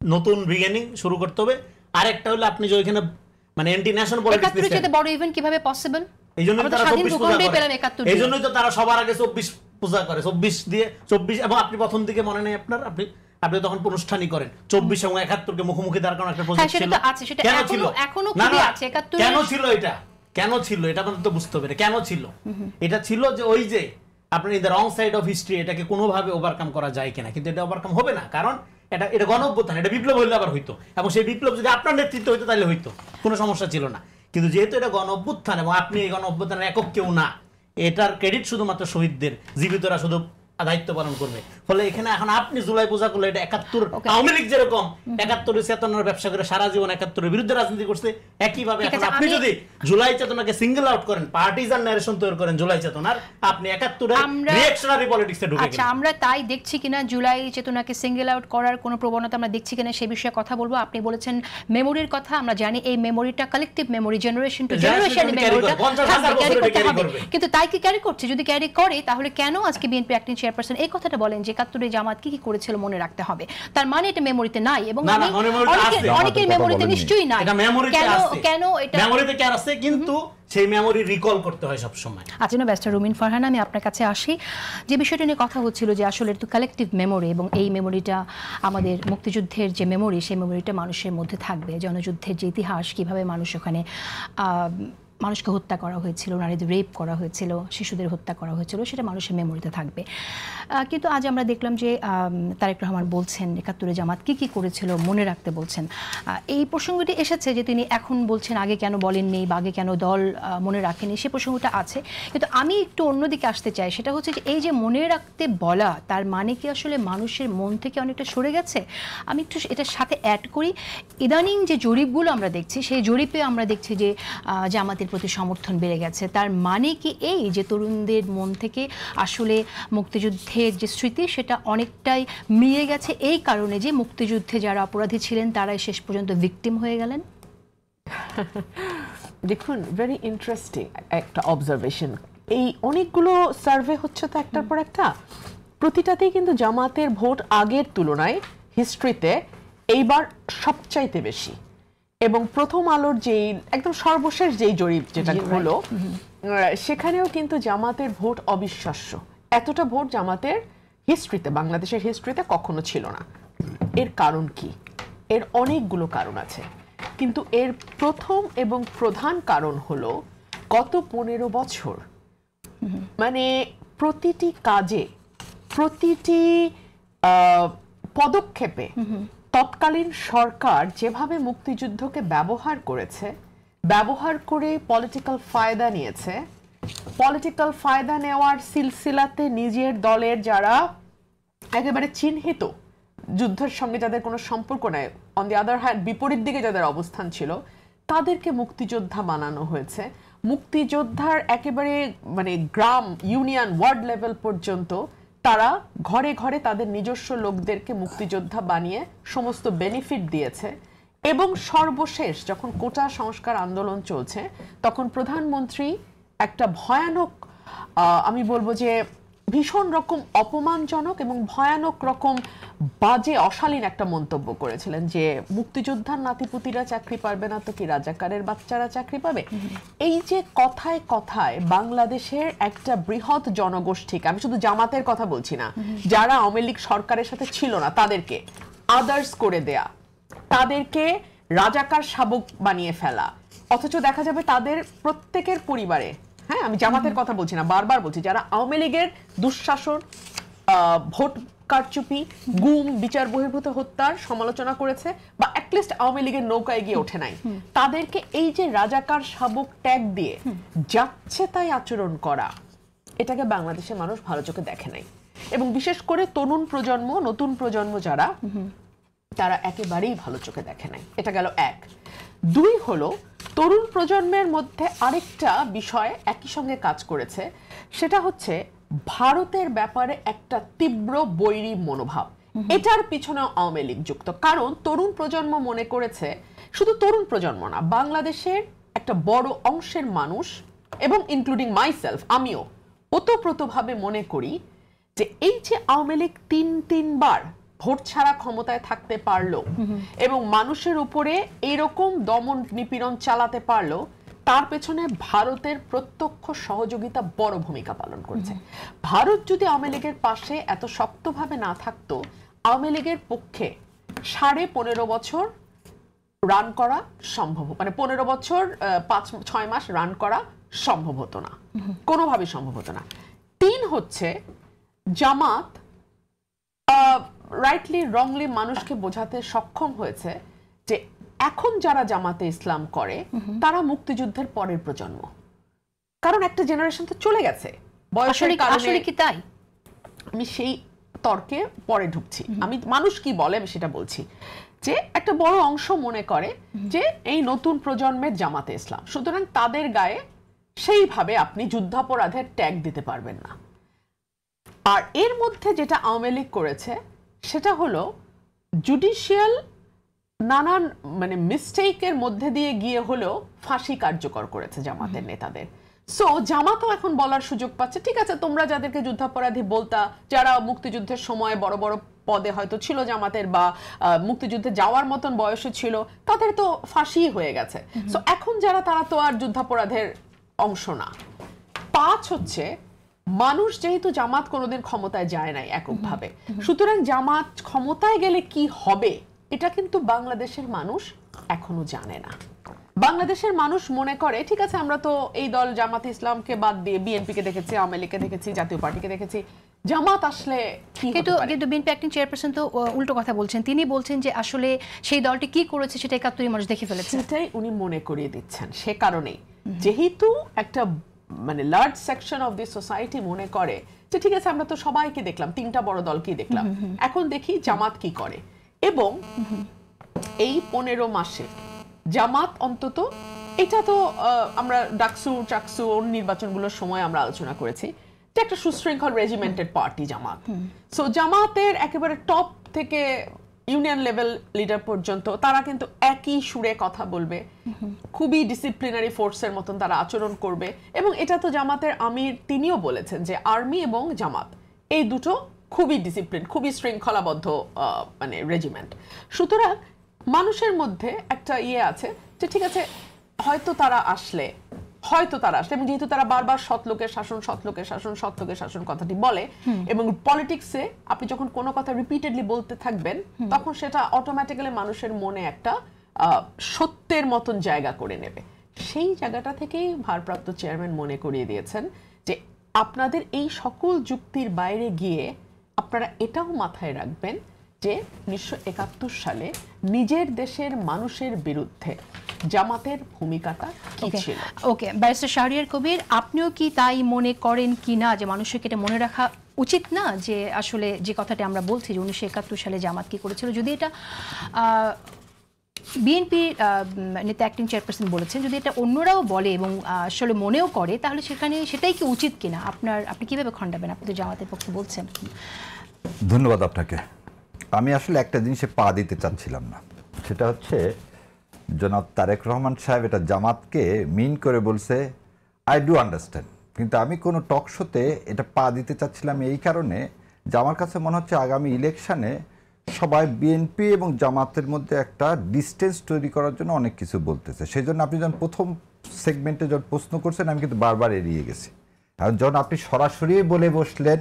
নতুন বিগিনিং শুরু করতে হবে। আরেকটা হলো আপনি যে ওইখানে মানে অ্যান্টি ন্যাশনাল পলিটিক্স, 71-এর চেয়ে বড় ইভেন্ট কিভাবে পসিবল? এইজন্যই তারা 24 পূজা করে। এইজন্যই তো তারা সবার আগে 24 পূজা করে। 24 দিয়ে 24 এবং আপনি প্রথম দিকে মনে নেই আপনার, আপনি তখন অনুষ্ঠানই করেন 24 এবং 71-কে মুখোমুখি দাঁড় করানোর একটা প্রজেক্ট ছিল। কেন ছিল? এখনো খুবই আছে 71। কেন ছিল এটা? কেন ছিল এটা আমাদের তো বুঝতে হবে। কেন ছিল? এটা ছিল যে ওই যে আপনি the wrong side of history, এটাকে কোনোভাবে ওভারকাম করা যায় কিনা। কিন্তু এটা ওভারকাম হবে না, কারণ এটা গণঅভ্যুত্থান, এটা বিপ্লব হইলে আবার হইতো। এবং সেই বিপ্লব যদি আপনার নেতৃত্ব হইতো তাহলে হইতো, কোনো সমস্যা ছিল না। কিন্তু যেহেতু এটা গণঅভ্যুত্থান এবং আপনি এই গণঅভ্যুত্থানের একক কেউ না, এটার ক্রেডিট শুধুমাত্র শহীদদের, জীবিতরা শুধু দায়িত্ব পালন করবে। ফলে এখানে এখন আপনি জুলাই পূজা করলে এটা 71 আওয়ামী লীগ যেরকম 71 চেতনার ব্যবসা করে সারা জীবন 71-এর বিরুদ্ধে রাজনীতি করছে, একইভাবে এখন আপনি যদি জুলাই চেতনাকে সিঙ্গেল আউট করেন, পার্টিজান ন্যারেশন তৈরি করেন জুলাই চেতনার, আপনি 71-এর রিঅ্যাকশনারি পলিটিক্সে ঢুকে গেলেন। আচ্ছা, আমরা তাই দেখছি কিনা জুলাই চেতনাকে সিঙ্গেল আউট করার কোনো প্রবণতা আমরা দেখছি কিনা সেই বিষয়ে কথা বলবো। আপনি বলেছেন মেমোরির কথা, আমরা জানি এই মেমোরিটা collective memory, generation to generation মেমোরিটা ক্যারি করতে হবে। কিন্তু তাই কি ক্যারি করছে? যদি ক্যারি করে তাহলে কেন আজকে বিএনপি অ্যাক্টিং চেয়ারপারসন এই কথাটা বলেন যে 71-এ জামাত কি করেছিল মনে রাখতে হবে? তার মানে এটা মেমোরিতে নাই, এবং অনেকের মেমোরিতে নিশ্চয়ই নাই। এটা মেমোরিতে আছে, কেন এটা মেমোরিতে কি আছে? কিন্তু সেই মেমোরি রিকল করতে হয় সব সময়। আচ্ছা না, ব্যারিস্টার রুমিন ফারহানা, আমি আপনার কাছে আসি। যে বিষয়টা নিয়ে কথা হচ্ছিল যে আসলে এটা তো কালেকটিভ মেমোরি, এবং এই মেমোরিটা আমাদের মুক্তিযুদ্ধের যে মেমোরি, সেই মেমোরিটা মানুষের মধ্যে থাকবে। জনযুদ্ধের যে ইতিহাস, কিভাবে মানুষ ওখানে মানুষকে হত্যা করা হয়েছিল, নারীদের রেপ করা হয়েছিল, শিশুদের হত্যা করা হয়েছিল, সেটা মানুষের মেমোরিতে থাকবে। কিন্তু আজ আমরা দেখলাম যে তারেক রহমান বলছেন 71-এ জামাত কি করেছিল মনে রাখতে বলছেন। এই প্রসঙ্গটি এসেছে যে তিনি এখন বলছেন আগে কেন বলেননি বা আগে কেন দল মনে রাখেনি, সে প্রসঙ্গটা আছে। কিন্তু আমি একটু অন্যদিকে আসতে চাই, সেটা হচ্ছে যে এই যে মনে রাখতে বলা, তার মানে কি আসলে মানুষের মন থেকে অনেকটা সরে গেছে? আমি একটু এটার সাথে অ্যাড করি, ইদানিং যে জরিপগুলো আমরা দেখছি, সেই জরিপে আমরা দেখছি যে জামাতের প্রতি সমর্থন বেড়ে গেছে। তার মানে কি এই যে তরুণদের মন থেকে আসলে মুক্তিযুদ্ধের যে স্মৃতি সেটা অনেকটাই মিয়ে গেছে, এই কারণে যে মুক্তিযুদ্ধে যারা অপরাধী ছিলেন তারাই শেষ পর্যন্ত ভিকটিম হয়ে গেলেন? দেখুন, ভেরি ইন্টারেস্টিং একটা অবজারভেশন। এই অনেকগুলো সার্ভে হচ্ছে তো একটার পর একটা, প্রতিটাতেই কিন্তু জামাতের ভোট আগের তুলনায় হিস্ট্রিতে এইবার সবচাইতে বেশি। এবং প্রথম আলোর যেই একদম সর্বশেষ যেই জরিপ যেটা হলো, সেখানেও কিন্তু জামাতের ভোট অবিশ্বাস্য। এতটা ভোট জামাতের হিস্ট্রিতে, বাংলাদেশের হিস্ট্রিতে কখনো ছিল না। এর কারণ কি? এর অনেকগুলো কারণ আছে, কিন্তু এর প্রথম এবং প্রধান কারণ হলো গত 15 বছর মানে প্রতিটি কাজে, প্রতিটি পদক্ষেপে তৎকালীন সরকার যেভাবে মুক্তিযুদ্ধকে ব্যবহার করেছে, ব্যবহার করে পলিটিক্যাল ফায়দা নিয়েছে, পলিটিক্যাল ফায়দা নেওয়ার সিলসিলাতে নিজের দলের যারা একেবারে চিহ্নিত যুদ্ধের সঙ্গে যাদের কোনো সম্পর্ক নাই, অন দি আদার হ্যান্ড বিপরীত দিকে যাদের অবস্থান ছিল, তাদেরকে মুক্তিযোদ্ধা বানানো হয়েছে। মুক্তিযোদ্ধার একেবারে মানে গ্রাম, ইউনিয়ন, ওয়ার্ড লেভেল পর্যন্ত তারা ঘরে ঘরে তাদের নিজস্ব লোকদেরকে মুক্তিযোদ্ধা বানিয়ে সমস্ত বেনিফিট দিয়েছে। এবং সর্বশেষ যখন কোটা সংস্কার আন্দোলন চলছে, তখন প্রধানমন্ত্রী একটা ভয়ানক, আমি বলবো যে ভীষণ রকম অপমানজনক এবং ভয়ানক রকম বাজে অশালীন একটা মন্তব্য করেছিলেন যে মুক্তিযোদ্ধার নাতিপুতিরা চাকরি পাবে না তো কি রাজাকারের বাচ্চারা চাকরি পাবে। এই যে কথায় কথায় বাংলাদেশের একটা বৃহৎ জনগোষ্ঠীকে, আমি শুধু জামাতের কথা বলছি না, যারা আওয়ামী লীগ সরকারের সাথে ছিল না তাদেরকে আদার্স করে দেয়া, তাদেরকে রাজাকার শাবক বানিয়ে ফেলা, অথচ দেখা যাবে তাদের প্রত্যেকের পরিবারে, হ্যাঁ আমি জামাতের কথা বলছি না, বারবার বলছি, যারা আওয়ামী লীগের দুঃশাসন, ভোট কারচুপি, গুম, বিচার বহির্ভূত হত্যার সমালোচনা করেছে বা অ্যাটলিস্ট আওয়ামী লীগের নৌকায় গিয়ে ওঠে নাই, তাদেরকে এই যে রাজাকার শাবক ট্যাগ দিয়ে যাচ্ছে তাই আচরণ করা, এটাকে বাংলাদেশের মানুষ ভালো চোখে দেখে নাই। এবং বিশেষ করে তরুণ প্রজন্ম, নতুন প্রজন্ম যারা, তারা একেবারেই ভালো চোখে দেখে নাই। এটা গেল এক। দুই হলো, তরুণ প্রজন্মের মধ্যে আরেকটা বিষয় একই সঙ্গে কাজ করেছে, সেটা হচ্ছে ভারতের ব্যাপারে একটা তীব্র বৈরী মনোভাব। এটার পিছনে আওয়ামী লীগ যুক্ত। কারণ তরুণ প্রজন্ম মনে করেছে, শুধু তরুণ প্রজন্ম না, বাংলাদেশের একটা বড় অংশের মানুষ এবং ইনক্লুডিং মাইসেলফ, আমিও ওতপ্রোতভাবে মনে করি যে এই যে আওয়ামী লীগ তিনবার ভোট ছাড়া ক্ষমতায় থাকতে পারলো এবং মানুষের উপরে এরকম দমন নিপীড়ন চালাতে পারলো, তার পেছনে ভারতের প্রত্যক্ষ সহযোগিতা বড় ভূমিকা পালন করেছে। ভারত যদি আওয়ামী লীগের পাশে এত শক্তভাবে না থাকতো, আওয়ামী লীগের পক্ষে 15.5 বছর রান করা সম্ভব, মানে 15 বছর 5-6 মাস রান করা সম্ভব হতো না, কোনোভাবেই সম্ভব হতো না। 3 হচ্ছে, জামাত রাইটলি রংলি মানুষকে বোঝাতে সক্ষম হয়েছে যে এখন যারা জামাতে ইসলাম করে তারা মুক্তিযুদ্ধের পরের প্রজন্ম। কারণ একটা জেনারেশন তো চলে গেছে বয়সের কারণে। আসলে কি তাই? আমি সেই তর্কে পরে ঢুকছি। আমি মানুষ কি বলে আমি সেটা বলছি, যে একটা বড় অংশ মনে করে যে এই নতুন প্রজন্মের জামাতে ইসলাম, সুতরাং তাদের গায়ে সেইভাবে আপনি যুদ্ধাপরাধের ট্যাগ দিতে পারবেন না। আর এর মধ্যে যেটা আওয়ামী লীগ করেছে সেটা হলো জুডিশিয়াল নানান মানে মিস্টেকের মধ্যে দিয়ে গিয়ে হলেও ফাঁসি কার্যকর করেছে জামাতের নেতাদের। সো জামাতও এখন বলার সুযোগ পাচ্ছে, ঠিক আছে তোমরা যাদেরকে যুদ্ধাপরাধী বলতা, যারা মুক্তিযুদ্ধের সময় বড় বড় পদে হয়তো ছিল জামাতের বা মুক্তিযুদ্ধে যাওয়ার মতন বয়সে ছিল, তাদের তো ফাঁসি হয়ে গেছে। সো এখন যারা, তারা তো আর যুদ্ধাপরাধের অংশ না। 5 হচ্ছে, মানুষ যেহেতু জামাত কোনোদিন ক্ষমতায় যায় নাই এককভাবে, সুতরাং জামাত ক্ষমতায় গেলে কি হবে এটা কিন্তু বাংলাদেশের মানুষ এখনো জানে না। বাংলাদেশের মানুষ মনে করে ঠিক আছে আমরা তো এই দল জামাত ইসলামকে বাদ দিয়ে বিএনপিকে দেখেছি, আওয়ামী লীগকে দেখেছি, জাতীয় পার্টিকে দেখেছি, জামাত আসলে কি হতে পারে? কিন্তু বিএনপি অ্যাক্টিং চেয়ারপারসন তো উল্টো কথা বলছেন। তিনি বলছেন যে আসলে সেই দলটি কি করেছে সেটা ৭১ মানুষ দেখে ফেলেছে। সেটাই উনি মনে করিয়ে দিচ্ছেন। সে কারণেই যেহেতু একটা মানে large section of the society মনে করে যে ঠিক আছে আমরা তো সবাইকে দেখলাম, 3টা বড় দলকেই দেখলাম, এখন দেখি জামাত কি করে। এবং এই 15 মাসে জামাত অন্তত, এটা তো আমরা ডাকসু চাকসু নির্বাচনগুলোর সময় আমরা আলোচনা করেছি যে একটা সুশৃঙ্খল রেজিমেন্টেড পার্টি জামাত। সো জামাতের একেবারে টপ থেকে ইউনিয়ন লেভেল লিডার পর্যন্ত তারা কিন্তু একই সুরে কথা বলবে, খুবই ডিসিপ্লিনারি ফোর্সের মতন তারা আচরণ করবে। এবং এটা তো জামাতের আমির তিনিও বলেছেন যে আর্মি এবং জামাত এই দুটো খুবই ডিসিপ্লিন, খুবই শৃঙ্খলাবদ্ধ মানে রেজিমেন্ট। সুতরাং মানুষের মধ্যে একটা আছে যে ঠিক আছে হয়তো তারা আসলে এবং যেহেতু তারা বারবার সৎ লোকের শাসন, সৎ লোকের শাসন, সৎ লোকের শাসন কথাটি বলে, এবং পলিটিক্সে আপনি যখন কোনো কথা রিপিটেডলি বলতে থাকবেন তখন সেটা অটোমেটিক্যালি মানুষের মনে একটা সত্যের মতন জায়গা করে নেবে। সেই জায়গাটা থেকেই ভারপ্রাপ্ত চেয়ারম্যান মনে করিয়ে দিয়েছেন যে আপনাদের এই সকল যুক্তির বাইরে গিয়ে আপনারা এটাও মাথায় রাখবেন যে 1971 সালে নিজের দেশের মানুষের বিরুদ্ধে জামাতের ভূমিকাটা কি ছিল? ওকে, ব্যারিস্টার শাহরিয়ার কবির, আপনিও কি তাই মনে করেন কি না যে মানুষকে এটা মনে রাখা উচিত না যে আসলে যে কথাটা আমরা বলছি যে 1971 সালে জামাত কি করেছিল, যদি এটা বিএনপি নেতা অ্যাক্টিং চেয়ারপারসন বলেছেন, যদি এটা অন্যরাও বলে এবং আসলে মনেও করে, তাহলে সেটাই কি উচিত কিনা আপনি কিভাবে খণ্ডাবেন? আপনি তো জামাতের পক্ষে বলছেন। ধন্যবাদ আপনাকে। আমি আসলে একটা জিনিসে পা দিতে চাচ্ছিলাম না, সেটা হচ্ছে জনাব তারেক রহমান সাহেব এটা জামাতকে মিন করে বলছে, আই ডু আন্ডারস্ট্যান্ড, কিন্তু আমি কোনো টক শোতে এটা পা দিতে চাচ্ছিলাম এই কারণে যে আমার কাছে মনে হচ্ছে আগামী ইলেকশনে সবাই বিএনপি এবং জামাতের মধ্যে একটা ডিস্টেন্স তৈরি করার জন্য অনেক কিছু বলতেছে। সেই জন্য আপনি যখন প্রথম সেগমেন্টে যখন প্রশ্ন করছেন আমি কিন্তু বারবার এড়িয়ে গেছি। আর যখন আপনি সরাসরি বলে বসলেন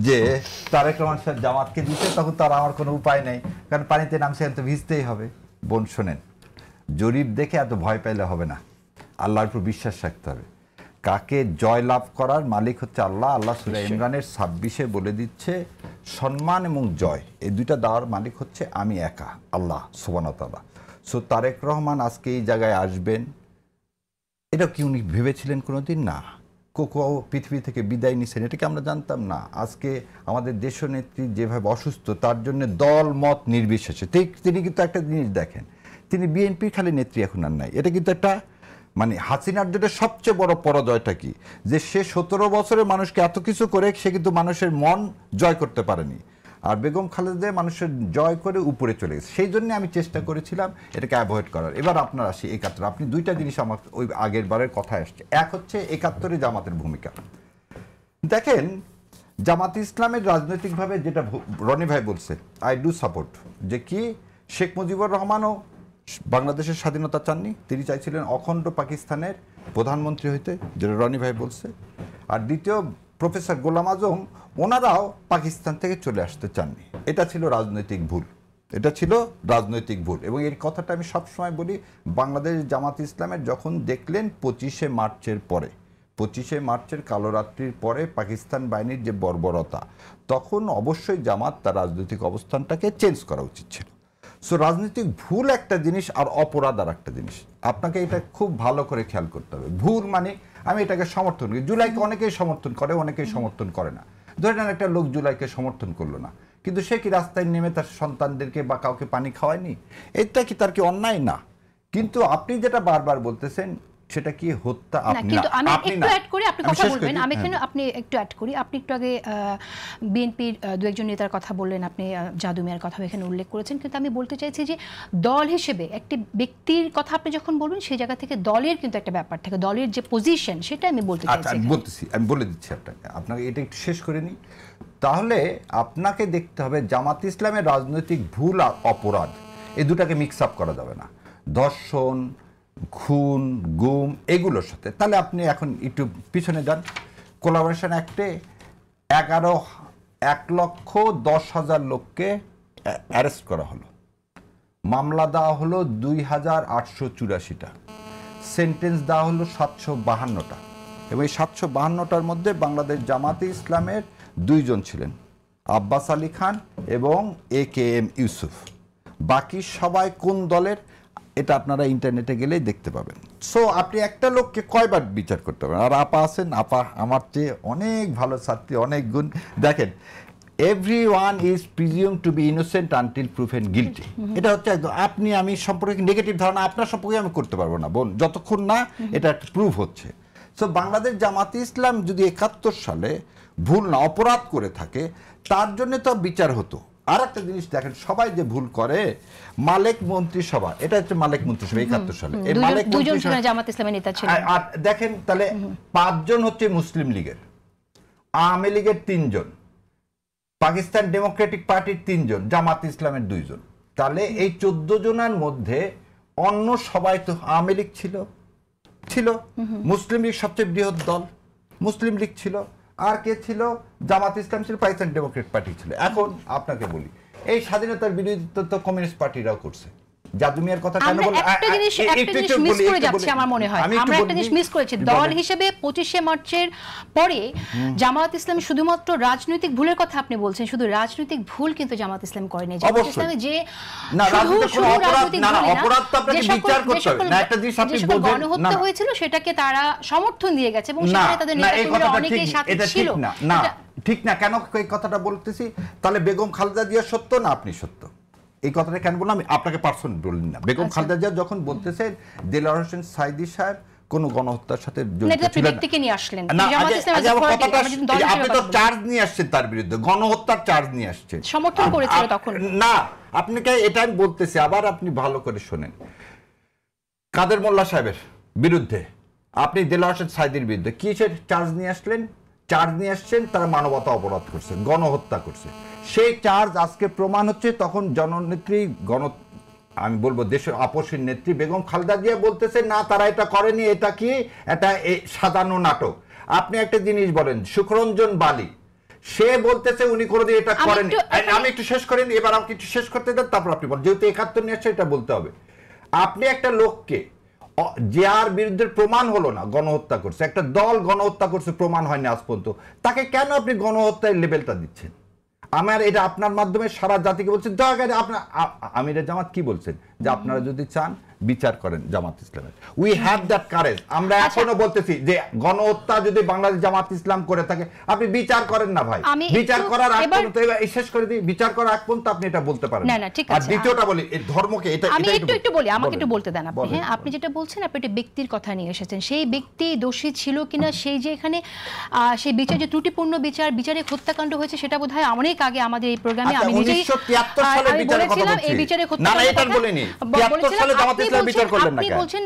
যে তারেক রহমান সাহেব জামাতকে দিতে, তখন তার আমার কোনো উপায় নেই, কারণ পানিতে নামছে তো ভিজতেই হবে। বোন শোনেন, জরিপ দেখে এত ভয় পাইলে হবে না, আল্লাহর উপর বিশ্বাস রাখতে হবে। কাকে জয় লাভ করার মালিক হচ্ছে আল্লাহ। আল্লাহ সূরা ইমরানের 26-এ বলে দিচ্ছে সম্মান এবং জয় এই দুইটা দেওয়ার মালিক হচ্ছে আমি একা, আল্লাহ সুবহানাহু ওয়া তাআলা। সো তারেক রহমান আজকে এই জায়গায় আসবেন, এটা কি উনি ভেবেছিলেন কোনোদিন? না। কোকো পৃথিবী থেকে বিদায় নিছেন, এটা কি আমরা জানতাম না? আজকে আমাদের দেশনেত্রী যেভাবে অসুস্থ, তার জন্য দল মত নির্বিশেষে তিনি কিন্তু একটা জিনিস দেখেন, তিনি বিএনপি খালি নেত্রী এখন আর নাই। এটা কিন্তু একটা মানে হাসিনার জন্য সবচেয়ে বড় পরাজয়টা কি, যে সে 17 বছরে মানুষকে এত কিছু করে সে কিন্তু মানুষের মন জয় করতে পারেনি। আর বেগম খালেদা মানুষের জয় করে উপরে চলে গেছে। সেই জন্য আমি চেষ্টা করেছিলাম এটাকে অ্যাভয়েড করার। এবার আপনার আসি 71। আপনি দুইটা জিনিস আমার ওই আগের বারের কথায় আসছে। এক হচ্ছে 71-এ জামাতের ভূমিকা। দেখেন, জামাত ইসলামের রাজনৈতিকভাবে যেটা রনি ভাই বলছে, আই ডু সাপোর্ট, যে কি শেখ মুজিবুর রহমানও বাংলাদেশের স্বাধীনতা চাননি, তিনি চাইছিলেন অখণ্ড পাকিস্তানের প্রধানমন্ত্রী হইতে, যেটা রনি ভাই বলছে। আর দ্বিতীয় প্রফেসর গোলাম আজম, ওনারাও পাকিস্তান থেকে চলে আসতে চাননি। এটা ছিল রাজনৈতিক ভুল, এটা ছিল রাজনৈতিক ভুল। এবং এই কথাটা আমি সবসময় বলি, বাংলাদেশ জামাত ইসলামের যখন দেখলেন 25শে মার্চের পরে, 25শে মার্চের কালোরাত্রির পরে পাকিস্তান বাহিনীর যে বর্বরতা, তখন অবশ্যই জামাত তার রাজনৈতিক অবস্থানটাকে চেঞ্জ করা উচিত ছিল। সো রাজনৈতিক ভুল একটা জিনিস আর অপরাধ আর একটা জিনিস, আপনাকে এটা খুব ভালো করে খেয়াল করতে হবে। ভুল মানে আমি এটাকে সমর্থন করি, জুলাইকে অনেকেই সমর্থন করে, অনেকেই সমর্থন করে না। ধরে নেন একটা লোক জুলাইকে সমর্থন করলো না, কিন্তু সে কি রাস্তায় নেমে তার সন্তানদেরকে বা কাউকে পানি খাওয়ায়নি? এটা কি তার কি অন্যায় না? কিন্তু আপনি যেটা বারবার বলতেছেন সেটা কি হত্যা? আপনি কিন্তু আমি আপনি একটু অ্যাড করি, আপনি কথা বলবেন, আমি হ্যাঁ। এখানে আপনি একটু অ্যাড করি। আপনি একটু আগে বিএনপির দু একজন নেতার কথা বললেন, আপনি জাদু মিয়ার কথা এখানে উল্লেখ করেছেন, কিন্তু আমি বলতে চাইছি যে দল হিসেবে একটি ব্যক্তির কথা আপনি যখন বলবেন সেই জায়গা থেকে দলের কিন্তু একটা ব্যাপার থাকে, দলের যে পজিশন সেটা আমি বলতে চাইছি। আমি বলে দিচ্ছি আপনাকে এটা একটু শেষ করে নিই। তাহলে আপনাকে দেখতে হবে জামাত ইসলামের রাজনৈতিক ভুল আর অপরাধ এই দুটাকে মিক্স আপ করা যাবে না, ধর্ষণ, খুন, গুম এগুলোর সাথে। তাহলে আপনি এখন একটু পিছনে যান। কোলাবোরেশন অ্যাক্টে 1,10,10,000 লোককে অ্যারেস্ট করা হলো, মামলা দেওয়া হলো 2,884টা, সেন্টেন্স দেওয়া হলো 752টা। এবং এই 752টার মধ্যে বাংলাদেশ জামাতে ইসলামের 2 জন ছিলেন, আব্বাস আলী খান এবং AKM ইউসুফ। বাকি সবাই কোন দলের, এটা আপনারা ইন্টারনেটে গেলেই দেখতে পাবেন। সো আপনি একটা লোককে কয়বার বিচার করতে পারেন? আর আপা আছেন, আপা আমার চেয়ে অনেক ভালো ছাত্রী, অনেক গুণ। দেখেন, everyone is presume to be innocent until proven guilty. এটা হচ্ছে একদম আপনি আমি সম্পর্কে নেগেটিভ ধারণা আপনার সম্পর্কে আমি করতে পারবো না বোন, যতক্ষণ না এটা প্রুভ হচ্ছে। সো বাংলাদেশ জামাতে ইসলাম যদি 71 সালে ভুল না অপরাধ করে থাকে, তার জন্য তো বিচার হতো। আর একটা জিনিস দেখেন, সবাই যে ভুল করে, মালেক মন্ত্রিসভা, এটা হচ্ছে মালেক মন্ত্রিসভা 71 সালে, এই মালেক মন্ত্রিসভা জামাত ইসলামের নেতা ছিলেন। আর দেখেন তাহলে 5 জন হচ্ছে মুসলিম লীগের, আওয়ামী লীগের 3 জন, পাকিস্তান ডেমোক্রেটিক পার্টির 3 জন, জামাত ইসলামের 2 জন। তাহলে এই 14 জনের মধ্যে অন্য সবাই তো আওয়ামী লীগ ছিল, মুসলিম লীগ সবচেয়ে বৃহৎ দল, মুসলিম লীগ ছিল, আর কে ছিল? জামাত ইসলাম ছিল, পাকিস্তান ডেমোক্রেট পার্টি ছিল। এখন আপনাকে বলি, এই স্বাধীনতার বিরোধিতা তো কমিউনিস্ট পার্টিরাও করছে, জাদু মিয়ার কথা কেন আমরা বললাম একটা জিনিস মিস করে যাচ্ছি আমার মনে হয়। আমরা একটা জিনিস মিস করেছি, দল হিসেবে 25শে মার্চের পরে জামায়াত ইসলাম শুধুমাত্র রাজনৈতিক ভুলের কথা আপনি বলছেন, শুধু রাজনৈতিক ভুল কিন্তু জামায়াত ইসলাম করেনি। জামায়াত ইসলামে যে অপরাধ তো আপনাকে বিচার করতে হবে না, একটা জিনিস আপনি বলছেন গণহত্যা হয়েছিল সেটাকে তারা সমর্থন দিয়ে গেছে এবং সেখানে তাদের নেতাকর্মীরা অনেকেই সাথে ছিল। না ঠিক না, কেন এই কথাটা বলতেছি? তাহলে বেগম খালেদা জিয়া সত্য না আপনি সত্য? এই কথাটা কেন বললাম? আপনাকে পার্সোনালি বললেন না। বেগম খালেদা জিয়া যখন বলতেছেন দেলোয়ার হোসেন সাঈদী সাহেব কোন গণহত্যার সাথে জড়িত ছিলেন না, আপনি তো চার্জ নিয়ে আসছেন তার বিরুদ্ধে, গণহত্যার চার্জ নিয়ে আসছেন, সমর্থন করেছিল তখন না। আপনাকে এটা আমি বলতেছি, আবার আপনি ভালো করে শোনেন। কাদের মোল্লা সাহেবের বিরুদ্ধে আপনি দেলোয়ার হোসেন সাঈদীর বিরুদ্ধে কি চার্জ নিয়ে আসলেন? চার্জ নিয়ে আসছেন তারা মানবতা অপরাধ করছে, গণহত্যা করছে। সেই চার্জ আজকে প্রমাণ হচ্ছে। তখন জননেত্রী আমি বলবো দেশের আপসীর নেত্রী বেগম খালেদা জিয়া বলতেছে না তারা এটা করেনি, এটা কি এটা সাজানো নাটক। আপনি একটা জিনিস বলেন, সুখরঞ্জন বালি সে বলতেছে উনি কোনোদিন এটা করেনি। আমি একটু শেষ করেন, এবার আমাকে একটু শেষ করতে দেন, তারপর আপনি বলেন, যেহেতু 71 নিয়ে আসছে এটা বলতে হবে। আপনি একটা লোককে যার বিরুদ্ধে প্রমাণ হলো না গণহত্যা করছে, একটা দল গণহত্যা করছে প্রমাণ হয়নি আজ পর্যন্ত, তাকে কেন আপনি গণহত্যার লেভেলটা দিচ্ছেন? আমার এটা আপনার মাধ্যমে সারা জাতিকে বলছেন। দয়া করে আপনার আমিরে জামাত কি বলছেন যে আপনারা যদি চান বিচার করেন জামাত ইসলামের, উই হ্যাভ দ্যাট কারেজ। আমরা এখনো বলতেছি যে গণহত্যা যদি বাংলাদেশ জামাত ইসলাম করে থাকে আপনি বিচার করেন না ভাই, বিচার করার আগ পর্যন্ত শেষ করে দিই, বিচার করার আগ পর্যন্ত আপনি এটা বলতে পারেন না। আর দ্বিতীয়টা বলি, এই ধর্মকে এটা আমি একটু বলি, আমাকে একটু বলতে দেন আপনি। হ্যাঁ, আপনি যেটা বলছেন আপনি একটা ব্যক্তির কথা নিয়ে এসেছেন, সেই ব্যক্তি দোষী ছিল কিনা, সেই যে এখানে সেই বিচার যে ত্রুটিপূর্ণ বিচারে হত্যাকাণ্ড হয়েছে সেটা বোধহয় অনেক আগে আমাদের এই প্রোগ্রামে আমি নিজেই 1973 সালে বিচারের কথা বলছি। এই বিচারে না না এটা বলিনি, 73 সালে জামাত ইসলাম বিচার করলেন না। আপনি বলছেন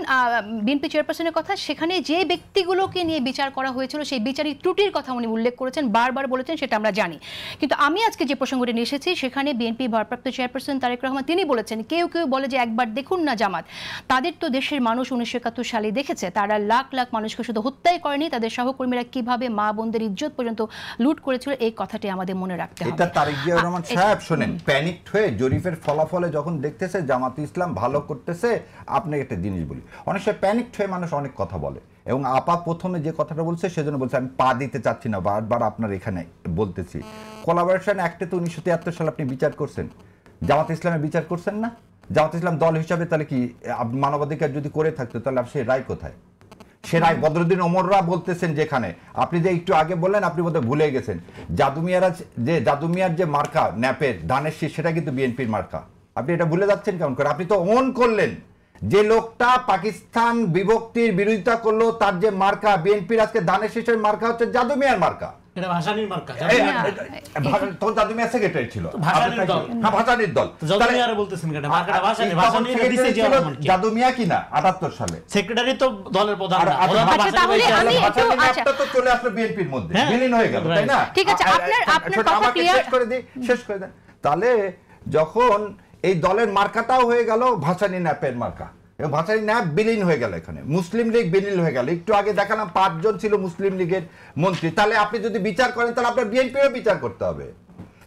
বিএনপি চেয়ারপারসনের কথা, সেখানে যে ব্যক্তিগুলোকে নিয়ে বিচার করা হয়েছিল সেই বিচারিক ত্রুটির কথা উনি উল্লেখ করেছেন, বারবার বলেছেন, সেটা আমরা জানি। কিন্তু আমি আজকে যে প্রসঙ্গটি নিয়ে এসেছি সেখানে বিএনপি ভারপ্রাপ্ত চেয়ারপারসন তারেক রহমান তিনি বলেছেন, কেউ বলে যে একবার দেখুন না জামাত, তাদের তো দেশের মানুষ 1971 সালে দেখেছে, তারা লাখ লাখ মানুষকে শুধু হত্যাই করেনি, তাদের সহকর্মীরা কিভাবে মা বোনদের ইজ্জত পর্যন্ত লুট করেছিল, এই কথাটি আমাদের মনে রাখতে হবে। এটা তারেক জিয়াউর রহমান সাহেব শুনেন, প্যানিকড হয়ে জরিপের ফলাফলে যখন দেখতেছে জামাত ইসলাম ভালো করতেছে, আপনি একটা জিনিস বলি, অনেক সময় প্যানিকড হয়ে মানুষ অনেক কথা বলে, এবং আপা প্রথমে যে কথাটা বলছে সেজন্য বলছে আমি পা দিতে চাচ্ছি না, বারবার আপনার এখানে বলতেছি। কোলাবোরেশন অ্যাক্টে তো 1973 সালে আপনি বিচার করছেন, জামাত ইসলামের বিচার করছেন না? জামাত ইসলাম দল হিসাবে তাহলে কি মানবাধিকার যদি করে থাকতো তাহলে সে রায় কোথায়? সে রায় বদরুদ্দিন ওমররা বলতেছেন, যেখানে আপনি যে একটু আগে বললেন আপনি বোধহয় ভুলে গেছেন, জাদুমিয়ার যে মার্কা ন্যাপের ধানের শীষ সেটা কিন্তু বিএনপির মার্কা। আপনি এটা ভুলে যাচ্ছেন কেমন করে? আপনি তো ওন করলেন যে লোকটা পাকিস্তান বিভক্তির বিরোধিতা করলো, তার যে মার্কা বিএনপির আজকে ধানের শীষের মার্কা হচ্ছে জাদুমিয়ার মার্কা। এটা ভাসানীর মার্কা, তখন জাদুমিয়া সেক্রেটারি ছিল, ভাসানীর দল। হ্যাঁ ভাসানীর দল। জাদুমিয়ারে বলতেছেন কেন? মার্কাটা ভাসানী, ভাসানীরে দিছে যে জাদুমিয়া কিনা 78 সালে সেক্রেটারি তো দলের প্রধান না, ভাসানীর তো চলে আসলো বিএনপির মধ্যে, বিলীন হয়ে গেল, তাই না? ঠিক আছে, আপনার কথা ক্লিয়ার শেষ করে দেন। তাহলে যখন এই দলের মার্কাটাও হয়ে গেল ভাসানী ন্যাপের মার্কা, এবং ভাসানী ন্যাপ বিলীন হয়ে গেল, এখানে মুসলিম লীগ বিলীন হয়ে গেল। একটু আগে দেখালাম 5 জন ছিল মুসলিম লীগের মন্ত্রী। তাহলে আপনি যদি বিচার করেন তাহলে আপনার বিএনপিও বিচার করতে হবে।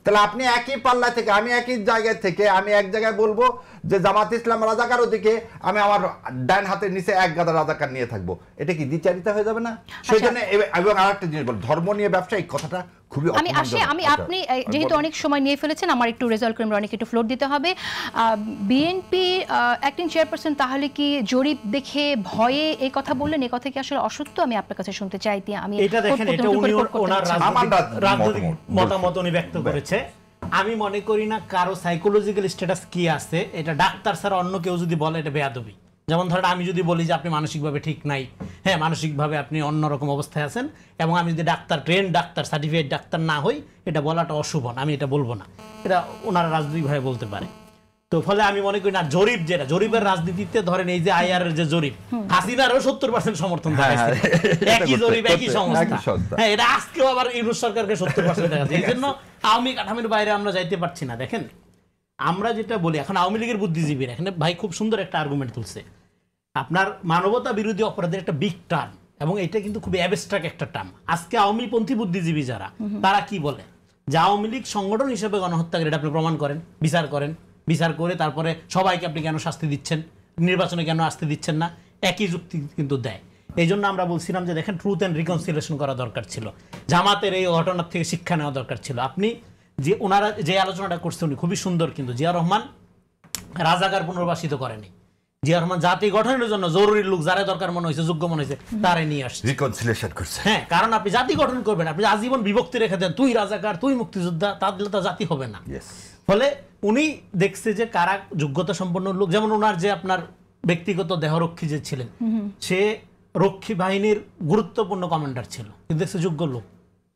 তাহলে আপনি একই পাল্লা থেকে, আমি একই জায়গায় থেকে আমি এক জায়গায় বলবো যে জামাত ইসলাম রাজাকার, ওদিকে আমি আমার ডান হাতের নিচে এক গাদা রাজাকার নিয়ে থাকবো, এটা কি দ্বিচারিতা হয়ে যাবে না? সেই জন্য এবং আরেকটা জিনিস বল, ধর্ম নিয়ে ব্যবসা, এই কথাটা খুবই আপনি যেহেতু অনেক সময় নিয়ে ফেলেছেন, আমার একটু রেজাল্ট করিম রনিকে একটু ফ্লোর দিতে হবে। বিএনপি অ্যাক্টিং চেয়ারপারসন তাহলে কি জরিপ দেখে ভয়ে এই কথা বললেন? এই কথা কি আসলে অসত্য? আমি আপনার কাছে শুনতে চাই। আমি এটা দেখেন, এটা উনি ওনার রাজনৈতিক মতামত উনি ব্যক্ত করেছে। আমি মনে করি না কারো সাইকোলজিক্যাল স্ট্যাটাস কি আছে, এটা ডাক্তার ছাড়া অন্য কেউ যদি বলে এটা বেয়াদবি। যেমন ধরেন আমি যদি বলি যে আপনি মানসিকভাবে ঠিক নাই, হ্যাঁ মানসিকভাবে আপনি অন্যরকম অবস্থায় আছেন, এবং আমি যদি doctor, train doctor, certificate doctor না হই, এটা বলাটা অশুভ, আমি এটা বলবো না। এটা ওনারা রাজনৈতিকভাবে বলতে পারে। তো ফলে আমি মনে করি না জরিপ, যেটা জরিপের রাজনীতিতে ধরেন এই যে আইআর এর যে জরিপ, হাসিনারও 70% সমর্থন দেখাচ্ছে, একই জরিপ একই সংস্থা। হ্যাঁ, এটা আজকেও আবার ইউনূস সরকারকে 70% দেখাচ্ছে। এই জন্য আওয়ামী কাঠামোর বাইরে আমরা যাইতে পারছি না। দেখেন, আমরা যেটা বলি এখন আওয়ামী লীগের বুদ্ধিজীবীরা এখানে ভাই খুব সুন্দর একটা আর্গুমেন্ট তুলছে, আপনার মানবতা বিরোধী অপরাধের একটা বিগ টার্ম, এবং এটা কিন্তু খুব অ্যাবস্ট্রাক্ট একটা টার্ম। আজকে আওয়ামী পন্থী বুদ্ধিজীবী যারা, তারা কি বলে যে আওয়ামী লীগ সংগঠন হিসেবে গণহত্যাকারী, এটা আপনি প্রমাণ করেন, বিচার করেন, বিচার করে তারপরে সবাইকে আপনি কেন শাস্তি দিচ্ছেন, নির্বাচনে কেন আসতে দিচ্ছেন না, একই যুক্তি কিন্তু দেয়। এই জন্য আমরা বলছিলাম যে দেখেন ট্রুথ অ্যান্ড রিকনসিলিয়েশন করা দরকার ছিল, জামাতের এই ঘটনার থেকে শিক্ষা নেওয়া দরকার ছিল। আপনি যে ওনারা যে আলোচনাটা করছে উনি খুবই সুন্দর, কিন্তু জিয়া রহমান রাজাকার পুনর্বাসিত করেনি। জিয়া রহমান জাতি গঠনের জন্য জরুরি লোক যারা দরকার মনে হয়েছে, যোগ্য মনে হয়েছে, তারে নিয়ে আসছে, রিকনসিলিয়েশন করছে। হ্যাঁ, কারণ আপনি জাতি গঠন করবেন, আপনি আজীবন বিভক্তি রেখে দেন, তুই রাজাকার তুই মুক্তিযোদ্ধা, তাহলে তো জাতি হবে না। ফলে উনি দেখছে যে কারা যোগ্যতা সম্পন্ন লোক, যেমন ওনার যে আপনার ব্যক্তিগত দেহরক্ষী যে ছিলেন, সে রক্ষী বাহিনীর গুরুত্বপূর্ণ কমান্ডার ছিল, কিন্তু দেখছে যোগ্য লোক,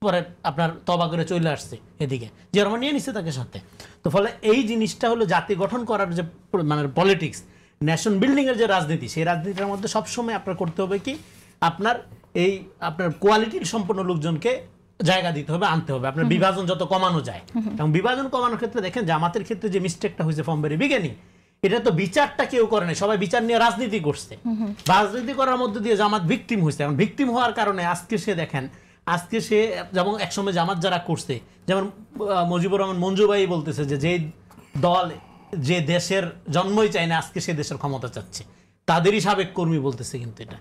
পরে আপনার তবা করে চলে আসছে এদিকে, জিয়া রহমান নিয়ে নিচ্ছে তাকে সাথে। তো ফলে এই জিনিসটা হলো জাতি গঠন করার যে মানে পলিটিক্স, ন্যাশন বিল্ডিং এর যে রাজনীতি, সেই রাজনীতির মধ্যে সবসময় আপনার করতে হবে কি, আপনার কোয়ালিটির সম্পন্ন লোকজনকে জায়গা দিতে হবে, আনতে হবে, আপনার বিভাজন যত কমানো যায়। এবং বিভাজন কমানোর ক্ষেত্রে দেখেন জামাতের ক্ষেত্রে যে মিস্টেকটা হয়েছে ফ্রম ভেরি বিগিনিং, এটা তো বিচারটা কেউ করে নাই, সবাই বিচার নিয়ে রাজনীতি করছে, রাজনীতি করার মধ্যে দিয়ে জামাত ভিকটিম হয়েছে। এখন ভিকটিম হওয়ার কারণে আজকে সে দেখেন, আজকে সে যেমন একসময় জামাত যারা করছে, যেমন মুজিবুর রহমান মঞ্জু ভাই বলতেছে যে দল যে দেশের জন্মই চায় না, আজকে সে দেশের ক্ষমতা চাচ্ছে, তাদেরই সাবেক কর্মী বলতেছে। কিন্তু এটা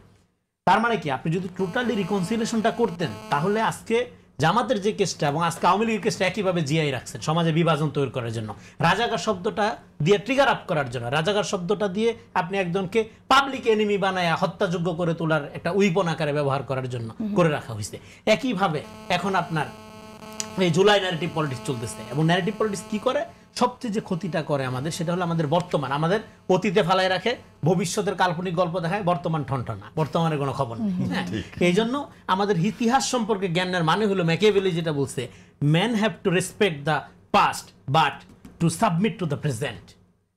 তার মানে কি, আপনি যদি টোটালি রিকনসিলিয়েশনটা করতেন, তাহলে আজকে জামাতের যে কেসটা এবং আজকে আওয়ামী লীগের কেসটা একইভাবে জিয়াই রাখছেন, সমাজে বিভাজন তৈরি করার জন্য, রাজাকার শব্দটা দিয়ে ট্রিগার আপ করার জন্য, রাজাকার শব্দটা দিয়ে আপনি একজনকে পাবলিক এনিমি বানায় হত্যাযোগ্য করে তোলার একটা উইপন আকারে ব্যবহার করার জন্য করে রাখা হয়েছে। একইভাবে এখন আপনার এই জুলাই ন্যারেটিভ পলিটিক্স চলতেছে, এবং ন্যারেটিভ পলিটিক্স কি করে, সবচেয়ে যে ক্ষতিটা করে আমাদের, সেটা হলো আমাদের বর্তমান, আমাদের অতীতে ফেলায় রাখে, ভবিষ্যতের কাল্পনিক গল্প দেখায়, বর্তমান ঠনঠনা, বর্তমানের কোনো খবর নেই। হ্যাঁ, এই জন্য আমাদের ইতিহাস সম্পর্কে জ্ঞানের মানে হলো ম্যাকিয়াভেলি যেটা বলছে, man have to respect the past but to submit to the present.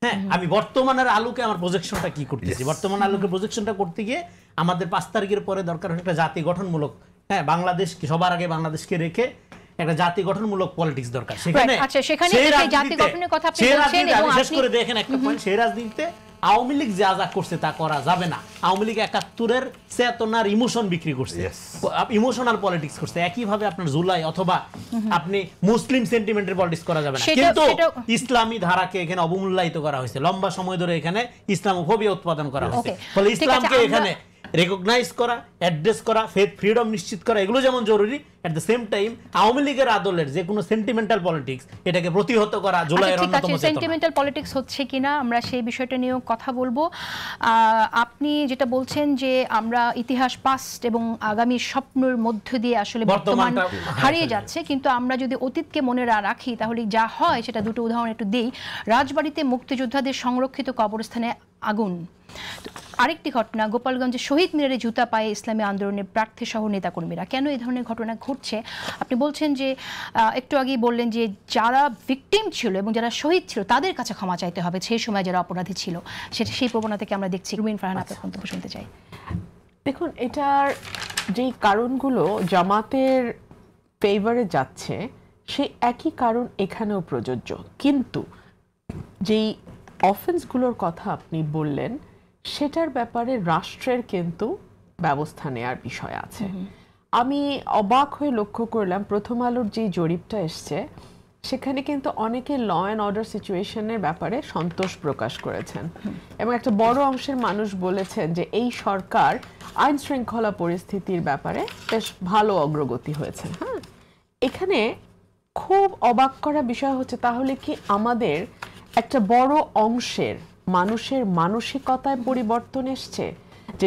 হ্যাঁ, আমি বর্তমানের আলোকে আমার প্রজেকশনটা কি করতেছি, বর্তমান আলোকে প্রজেকশনটা করতে গিয়ে আমাদের 5 তারিখের পরে দরকার একটা জাতি গঠনমূলক, হ্যাঁ, বাংলাদেশকে সবার আগে বাংলাদেশকে রেখে একটা জাতি গঠনমূলক পলিটিক্স দরকার। সেখানে জাতি গঠনের কথা আপনি বলছেন, এবং শেষ করে দেখেন একটা পয়েন্ট, সেই রাজনীতিতে আওয়ামী লীগ যা যা করছে তা করা যাবে না। আওয়ামী লীগ 71-এর চেতনার ইমোশন বিক্রি করছে, ইমোশনাল পলিটিক্স করছে। একইভাবে আপনার জুলাই অথবা আপনি মুসলিম সেন্টিমেন্টের পলিটিক্স করা যাবে না, কিন্তু ইসলামী ধারাকে এখানে অবমূল্যায়িত করা হয়েছে, লম্বা সময় ধরে এখানে ইসলামোফোবিয়া উৎপাদন করা হয়েছে। ফলে ইসলামকে এখানে রেকগনাইজ করা, অ্যাড্রেস করা, ফেথ ফ্রিডম নিশ্চিত করা, এগুলো যেমন জরুরি, at the same time Awami লীগের আদলের যে কোনো সেন্টিমেন্টাল পলিটিক্স এটাকে প্রতিহত করা জুলাইয়ের অন্যতম চেতনা। সেন্টিমেন্টাল পলিটিক্স হচ্ছে কিনা আমরা সেই বিষয়টা নিয়েও কথা বলবো। আপনি যেটা বলছেন যে আমরা ইতিহাস, পাস্ট এবং আগামী স্বপ্নের মধ্য দিয়ে আসলে বর্তমান হারিয়ে যাচ্ছে, কিন্তু আমরা যদি অতীতকে মনে রাখি তাহলে যা হয় সেটা দুটো উদাহরণ একটু দেই। রাজবাড়িতে মুক্তিযোদ্ধাদের সংরক্ষিত কবরস্থানে আগুন। আরেকটি ঘটনা, গোপালগঞ্জে শহীদ মিনারে জুতা পায়ে ইসলামী আন্দোলনের প্রার্থী সহ নেতাকর্মীরা। কেন এই ধরনের ঘটনা ঘটছে? আপনি বলছেন যে একটু আগেই বললেন যে যারা ভিকটিম ছিল এবং যারা শহীদ ছিল তাদের কাছে ক্ষমা চাইতে হবে, সেই সময় যারা অপরাধী ছিল, সেটা সেই প্রবণতাকে আমরা দেখছি। রুমিন ফারহানা, আপনার মন্তব্য শুনতে চাই। দেখুন, এটার যেই কারণগুলো জামাতের ফেভারে যাচ্ছে, সেই একই কারণ এখানেও প্রযোজ্য, কিন্তু যেই অফেন্সগুলোর কথা আপনি বললেন সেটার ব্যাপারে রাষ্ট্রের কিন্তু ব্যবস্থা নেওয়ার বিষয় আছে। আমি অবাক হয়ে লক্ষ্য করলাম, প্রথম আলোর যে জরিপটা এসছে সেখানে কিন্তু অনেকে ল অ্যান্ড অর্ডার সিচুয়েশনের ব্যাপারে সন্তোষ প্রকাশ করেছেন, এবং একটা বড় অংশের মানুষ বলেছেন যে এই সরকার আইন শৃঙ্খলা পরিস্থিতির ব্যাপারে বেশ ভালো অগ্রগতি হয়েছে। হ্যাঁ, এখানে খুব অবাক করা বিষয় হচ্ছে, তাহলে কি আমাদের একটা বড় অংশের মানুষের মানসিকতায় পরিবর্তন এসছে,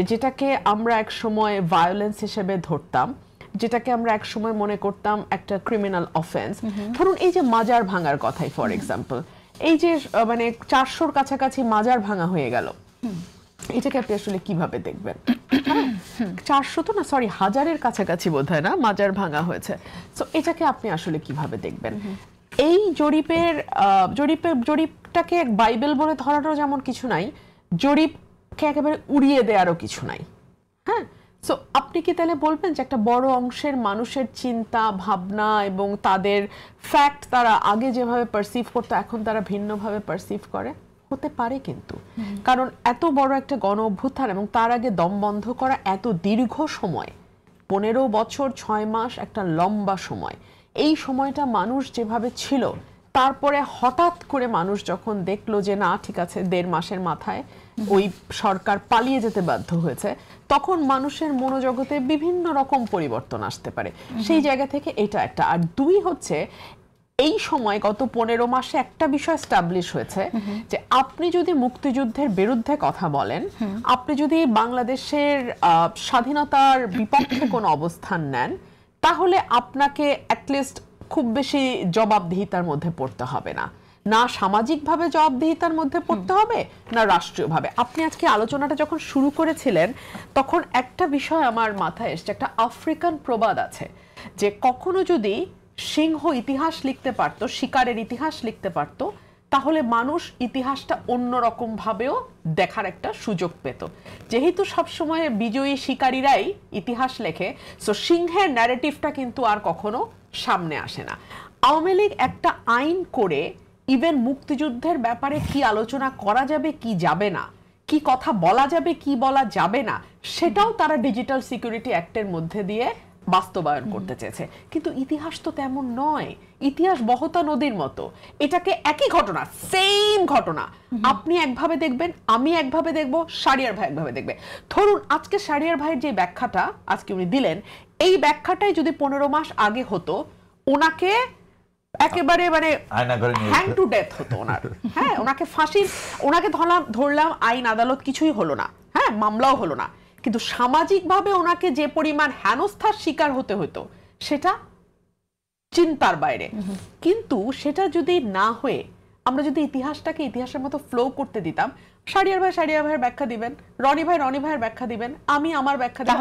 যেটাকে আমরা এক সময় ভায়োলেন্স হিসেবে ধরতাম, যেটাকে আমরা এক সময় মনে করতাম একটা ক্রিমিনাল অফেন্স। ধরুন এই যে মাজার ভাঙার কথাই ফর এক্সাম্পল, এই যে মানে 400-র কাছাকাছি মাজার ভাঙা হয়ে গেল, এটাকে আপনি আসলে কিভাবে দেখবেন? 400 তো না, সরি, 1000-এর কাছাকাছি বোধহয় না মাজার ভাঙা হয়েছে। সো এটাকে আপনি আসলে কিভাবে দেখবেন? এই জরিপটাকে এক বাইবেল বলে ধরারও যেমন কিছু নাই, জরিপকে একেবারে উড়িয়ে দেওয়ারও কিছু নাই। হ্যাঁ, সো আপনি কি তাহলে বলবেন যে একটা বড় অংশের মানুষের চিন্তা ভাবনা এবং তাদের ফ্যাক্ট তারা আগে যেভাবে পারসিভ করতো এখন তারা ভিন্নভাবে পারসিভ করে? হতে পারে, কিন্তু কারণ এত বড় একটা গণ অভ্যুত্থান এবং তার আগে দম বন্ধ করা এত দীর্ঘ সময়, 15 বছর 6 মাস, একটা লম্বা সময়। এই সময়টা মানুষ যেভাবে ছিল তারপরে হঠাৎ করে মানুষ যখন দেখলো যে না ঠিক আছে 1.5 মাসের মাথায় ওই সরকার পালিয়ে যেতে বাধ্য হয়েছে, তখন মানুষের মনোজগতে বিভিন্ন রকম পরিবর্তন আসতে পারে। সেই জায়গা থেকে এটা একটা। আর 2 হচ্ছে এই সময় গত 15 মাসে একটা বিষয় এস্টাবলিশ হয়েছে যে আপনি যদি মুক্তিযুদ্ধের বিরুদ্ধে কথা বলেন, আপনি যদি বাংলাদেশের স্বাধীনতার বিপক্ষে কোনো অবস্থান নেন, তাহলে আপনাকে অ্যাটলিস্ট খুব বেশি জবাবদিহিতার মধ্যে পড়তে হবে না, না সামাজিকভাবে জবাবদিহিতার মধ্যে পড়তে হবে, না রাষ্ট্রীয়ভাবে। আপনি আজকে আলোচনাটা যখন শুরু করেছিলেন তখন একটা বিষয় আমার মাথায় এসছে, একটা আফ্রিকান প্রবাদ আছে যে কখনো যদি সিংহ ইতিহাস লিখতে পারত, শিকারের ইতিহাস লিখতে পারত, তাহলে মানুষ ইতিহাসটা অন্যরকম ভাবেও দেখার একটা সুযোগ পেত। যেহেতু সবসময় বিজয়ী শিকারীরাই ইতিহাস লেখে, সো সিংহের ন্যারেটিভটা কিন্তু আর কখনো সামনে আসে না। আওয়ামী লীগ একটা আইন করে ইভেন মুক্তিযুদ্ধের ব্যাপারে কি আলোচনা করা যাবে কি যাবে না, কি কথা বলা যাবে কি বলা যাবে না, সেটাও তারা ডিজিটাল সিকিউরিটি অ্যাক্টের মধ্যে দিয়ে বাস্তবায়ন করতে চেয়েছে। কিন্তু ইতিহাস তো তেমন নয়, ইতিহাস বহতা নদীর মতো। এটাকে একই ঘটনা, সেম ঘটনা, আপনি একভাবে দেখবেন, আমি একভাবে দেখব, শাহরিয়ার ভাই একভাবে দেখবে। ধরুন আজকে শাহরিয়ার ভাইয়ের যে ব্যাখ্যাটা আজকে উনি দিলেন, এই ব্যাখ্যাটাই যদি 15 মাস আগে হতো, ওনাকে একেবারে মানে হ্যাং টু ডেথ হতো ওনার। হ্যাঁ, ওনাকে ফাঁসির, ওনাকে ধরলাম, আইন আদালত কিছুই হলো না, হ্যাঁ মামলাও হলো না, কিন্তু সামাজিকভাবে ওনাকে যে পরিমাণ হেনস্থার শিকার হতে হতো সেটা চিন্তার বাইরে। কিন্তু সেটা যদি না হয়ে আমরা যদি ইতিহাসটাকে ইতিহাসের মতো ফ্লো করতে দিতাম, শাহরিয়ার ভাইয়ের ব্যাখ্যা দিবেন, রনি ভাইয়ের ব্যাখ্যা দিবেন, আমি আমার ব্যাখ্যা দিব,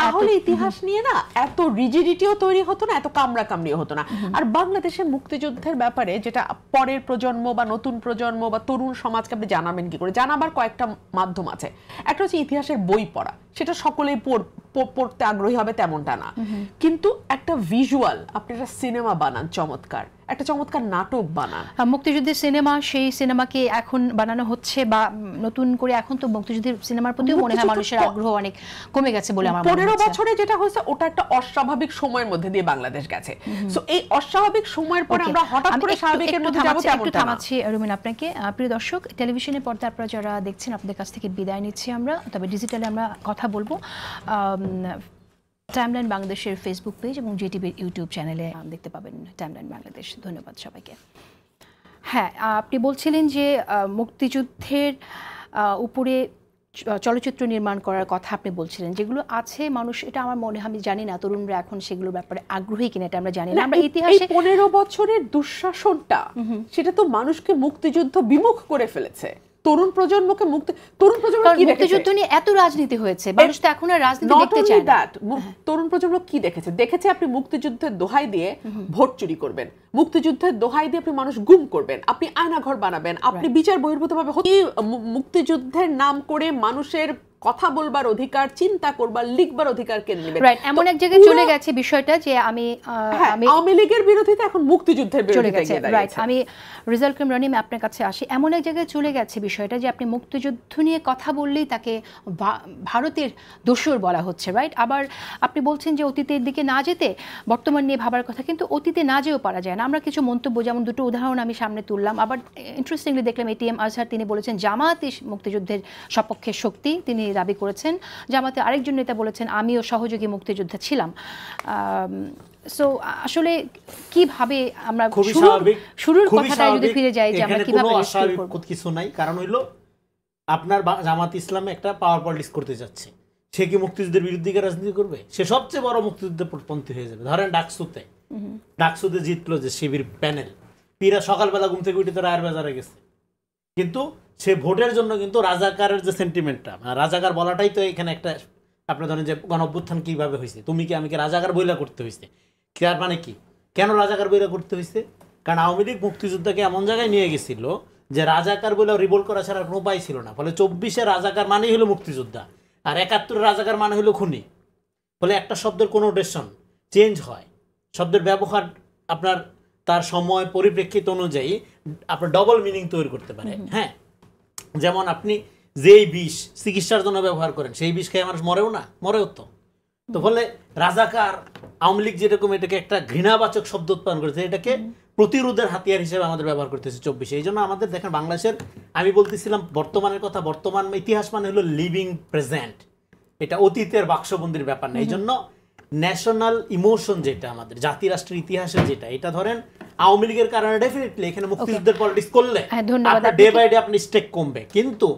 তাহলে ইতিহাস নিয়ে না এত রিজিডিটিও তৈরি হতো না, এত কামড়িও হতো না। আর বাংলাদেশে মুক্তিযুদ্ধের ব্যাপারে যেটা পরের প্রজন্ম বা নতুন প্রজন্ম বা তরুণ সমাজকে আপনি জানাবেন কি করে, জানাবার কয়েকটা মাধ্যম আছে। একটা হচ্ছে ইতিহাসের বই পড়া, সেটা সকলেই পড়তে আগ্রহী হবে তেমনটা না, কিন্তু একটা ভিজুয়াল, আপনি একটা সিনেমা বানান চমৎকার, একটা চমৎকার নাটক বানান, মুক্তিযুদ্ধের সিনেমা, সেই সিনেমাকে এখন বানানো হচ্ছে বা নতুন করে এখন তো মুক্তিযুদ্ধের সিনেমার প্রতিও মনে হয় মানুষের আগ্রহ অনেক কমে গেছে বলে আমার মনে হচ্ছে। 15 বছরে যেটা হয়েছে ওটা একটা অস্বাভাবিক সময়ের মধ্যে দিয়ে বাংলাদেশ গেছে। সো এই অস্বাভাবিক সময়ের পরে আমরা হঠাৎ করে স্বাভাবিকের মধ্যে যাব তেমনটা না। থামাচ্ছি রুমিন আপনাকে। প্রিয় দর্শক, টেলিভিশনের পর্দায় আপনারা যারা দেখছেন, আপনাদের কাছ থেকে বিদায় নিচ্ছি আমরা, তবে ডিজিটালে আমরা কথা বলবো টাইমলাইন বাংলাদেশের ফেসবুক পেজ এবং জিটিভির ইউটিউব চ্যানেলে দেখতে পাবেন টাইমলাইন বাংলাদেশ। ধন্যবাদ সবাইকে। হ্যাঁ, আপনি বলছিলেন যে মুক্তিযুদ্ধের উপরে চলচ্চিত্র নির্মাণ করার কথা আপনি বলছিলেন, যেগুলো আছে মানুষ, এটা আমার মনে হয়, আমি জানি না তরুণরা এখন সেগুলোর ব্যাপারে আগ্রহী কিনা, এটা আমরা জানি না। আমরা ইতিহাসে 15 বছরের দুঃশাসনটা সেটা তো মানুষকে মুক্তিযুদ্ধ বিমুখ করে ফেলেছে। তরুণ প্রজন্মকে মুক্তিযুদ্ধ নিয়ে এত রাজনীতি হয়েছে, মানুষ তো এখন আর রাজনীতি দেখতে চায় না। তরুণ প্রজন্ম কি দেখেছে আপনি মুক্তিযুদ্ধের দোহাই দিয়ে ভোট চুরি করবেন, মুক্তিযুদ্ধের দোহাই দিয়ে আপনি মানুষ গুম করবেন, আপনি আয়নাঘর বানাবেন, আপনি বিচার বহির্ভূতভাবে মুক্তিযুদ্ধের নাম করে মানুষের কথা বলবার অধিকার, চিন্তা করবার, লিখবার অধিকার কেড়ে নেবেন। এমন এক জায়গায় চলে গেছে বিষয়টা যে আমি আওয়ামী লীগের বিরোধিতা এখন মুক্তিযুদ্ধের বিরোধিতা গিয়ে দাঁড়িয়েছে। আমি রেজাল্ট করিম রনি, আপনার কাছে আসি। এমন এক জায়গায় চলে গেছে বিষয়টা যে আপনি মুক্তিযুদ্ধ নিয়ে কথা বললেই তাকে ভারতের দোসর বলা হচ্ছে, রাইট? আবার আপনি বলছেন যে অতীতের দিকে না যেতে বর্তমান নিয়ে ভাবার কথা, কিন্তু অতীতে না যেও পারা যায় না। আমরা কিছু মন্তব্য, যেমন দুটো উদাহরণ আমি সামনে তুললাম। আবার ইন্টারেস্টিংলি দেখলাম এটিএম আজহার, তিনি বলেছেন জামাতই মুক্তিযুদ্ধের সপক্ষে শক্তি, তিনি দাবি করেছেন। জামাতে আরেকজন নেতা বলেছেন আমিও সহযোগী মুক্তিযোদ্ধা ছিলাম। সো আসলে কিভাবে আমরা শুরুর কথাটা যদি ফিরে যাই যে আমরা কিভাবে কিছু নাই, কারণ হইল আপনার জামাত ইসলামে একটা পাওয়ার পলিটিক্স করতে যাচ্ছে, সে কি মুক্তিযুদ্ধের বিরুদ্ধে রাজনীতি করবে? সে সবচেয়ে বড় মুক্তিযুদ্ধের পন্থী হয়ে যাবে। ধরেন ডাকসুতে জিতলো যে শিবির প্যানেল, পীরা সকালবেলা ঘুম থেকে উঠে তো রায়ের বাজারে গেছে, কিন্তু সে ভোটের জন্য কিন্তু রাজাকারের যে সেন্টিমেন্টটা, রাজাকার বলাটাই তো এখানে একটা, আপনার ধরেন যে গণঅভ্যুত্থান কিভাবে হয়েছে, তুমি কি আমি কি রাজাকার বইলা করতে হয়েছে, তার মানে কি, কেন রাজাকার বইলা করতে হয়েছে? কারণ আওয়ামী লীগ মুক্তিযুদ্ধকে এমন জায়গায় নিয়ে গেছিল যে রাজাকার বইলা রিভোল্ট করা ছাড়া কোনো উপায় ছিল না। ফলে 24-এ রাজাকার মানেই হলো মুক্তিযোদ্ধা, আর 71-এ রাজাকার মানে হলো খুনি। ফলে একটা শব্দের কোনোটেশন চেঞ্জ হয়, শব্দের ব্যবহার আপনার তার সময় পরিপ্রেক্ষিত অনুযায়ী আপনার ডবল মিনিং তৈরি করতে পারে। হ্যাঁ, যেমন আপনি যেই বিষ চিকিৎসার জন্য ব্যবহার করেন, সেই বিষ খেয়ে মানুষ মরেও তো। ফলে রাজাকার, আওয়ামী লীগ যেরকম এটাকে একটা ঘৃণাবাচক শব্দ উৎপাদন করেছে, এটাকে প্রতিরোধের হাতিয়ার হিসেবে আমাদের ব্যবহার করতেছে 24-এ। এই জন্য আমাদের দেখেন বাংলাদেশের, আমি বলতেছিলাম বর্তমানের কথা, বর্তমান ইতিহাস মানে হলো লিভিং প্রেজেন্ট, এটা অতীতের বাক্সবন্দির ব্যাপার না। এই জন্য ন্যাশনাল ইমোশন যেটা আমাদের জাতি রাষ্ট্রের ইতিহাসের যেটা, এটা ধরেন আওয়ামী লীগের কারণে ডেফিনেটলি এখানে মুক্তিযুদ্ধের পলিটিক্স করলে ডে বাই ডে আপনি স্টেক কমবে, কিন্তু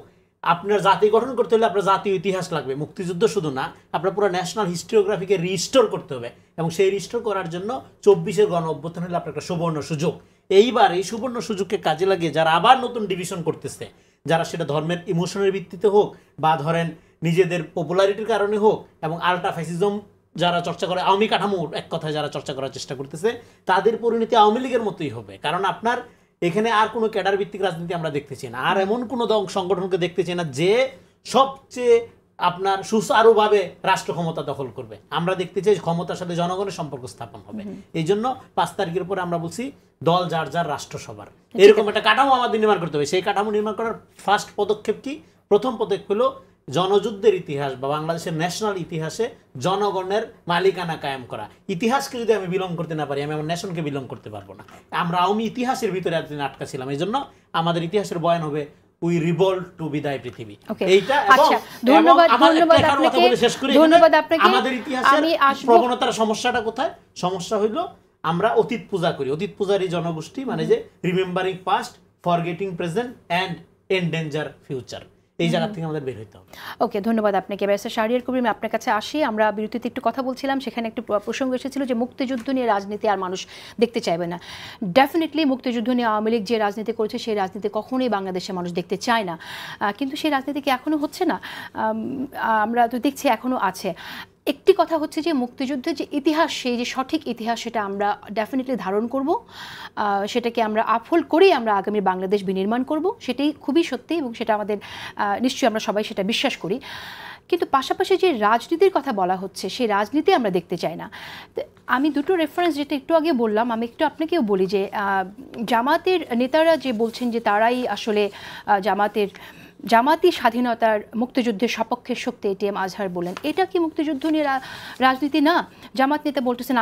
আপনার জাতি গঠন করতে হলে আপনার জাতীয় ইতিহাস লাগবে। মুক্তিযুদ্ধ শুধু না, আপনার পুরো ন্যাশনাল হিস্টোরিওগ্রাফিকে রিস্টোর করতে হবে, এবং সেই রিস্টোর করার জন্য 24-এর গণ অভ্যুত্থান হলে আপনার একটা সুবর্ণ সুযোগ। এইবার এই সুবর্ণ সুযোগকে কাজে লাগিয়ে যারা আবার নতুন ডিভিশন করতেছে, যারা সেটা ধর্মের ইমোশনের ভিত্তিতে হোক বা ধরেন নিজেদের পপুলারিটির কারণে হোক, এবং আলট্রা ফ্যাসিজম যারা চর্চা করে, আওয়ামী কাঠামোর এক কথায় যারা চর্চা করার চেষ্টা করতেছে, তাদের পরিণতি আওয়ামী লীগের মতোই হবে। কারণ আপনার এখানে আর কোনো ক্যাডার ভিত্তিক রাজনীতি আমরা দেখতে চাই না, আর এমন কোনো সংগঠনকে দেখতে চাই না যে সবচেয়ে আপনার সুচারুভাবে রাষ্ট্র ক্ষমতা দখল করবে। আমরা দেখতে চাই ক্ষমতার সাথে জনগণের সম্পর্ক স্থাপন হবে। এই জন্য 5 তারিখের পরে আমরা বলছি দল যার যার রাষ্ট্রসভার এরকম একটা কাঠামো আমাদের নির্মাণ করতে হবে। সেই কাঠামো নির্মাণ করার ফার্স্ট পদক্ষেপ কি? প্রথম পদক্ষেপ হলো জনযুদ্ধের ইতিহাস বা বাংলাদেশের ন্যাশনাল ইতিহাসে জনগণের মালিকানা কায়েম করা। ইতিহাসকে যদি আমি বিলং করতে না পারি, আমি আমার ন্যাশনকে বিলং করতে পারবো না। আমরা আওয়ামী ইতিহাসের ভিতরে এতদিন আটকা ছিলাম। এই জন্য আমাদের ইতিহাসের বয়ান হবে উই রিভল্ট টু বিদায় পৃথিবী। এইটা ধন্যবাদ আপনাকে। আমাদের ইতিহাসের প্রবণতার সমস্যাটা কোথায়? সমস্যা হইল আমরা অতীত পূজা করি। অতীত পূজারই জনগোষ্ঠী, মানে যে remembering past, forgetting present and endanger future. এই জায়গা থেকে আমাদের বের হইতে হবে। ওকে, ধন্যবাদ আপনাকে। ব্যারিস্টার শাহরিয়ার কবির, আপনার কাছে আসি। আমরা বিরতিতে একটু কথা বলছিলাম, সেখানে একটু প্রসঙ্গ এসেছিল যে মুক্তিযুদ্ধ নিয়ে রাজনীতি আর মানুষ দেখতে চাইবে না। ডেফিনেটলি মুক্তিযুদ্ধ নিয়ে আওয়ামী লীগ যে রাজনীতি করেছে সেই রাজনীতি কখনোই বাংলাদেশের মানুষ দেখতে চায় না, কিন্তু সেই রাজনীতি কি এখনও হচ্ছে না? আমরা তো দেখছি এখনও আছে। একটি কথা হচ্ছে যে মুক্তিযুদ্ধের যে ইতিহাস, সেই যে সঠিক ইতিহাস, সেটা আমরা ডেফিনেটলি ধারণ করব, সেটাকে আমরা আপহোল্ড করেই আমরা আগামী বাংলাদেশ বিনির্মাণ করব, সেটাই খুবই সত্যি, এবং সেটা আমাদের নিশ্চয়ই আমরা সবাই সেটা বিশ্বাস করি। কিন্তু পাশাপাশি যে রাজনীতির কথা বলা হচ্ছে, সেই রাজনীতি আমরা দেখতে চাই না। আমি দুটো রেফারেন্স যেটা একটু আগে বললাম, আমি একটু আপনাকেও বলি যে জামাতের নেতারা যে বলছেন যে তারাই আসলে জামাতি স্বাধীনতার মুক্তিযুদ্ধের সপক্ষের শক্তি, এটিএম আজহার বলেন, এটা কি মুক্তিযুদ্ধ নিয়ে রাজনীতি না? জামাত নেতা বলতেছেন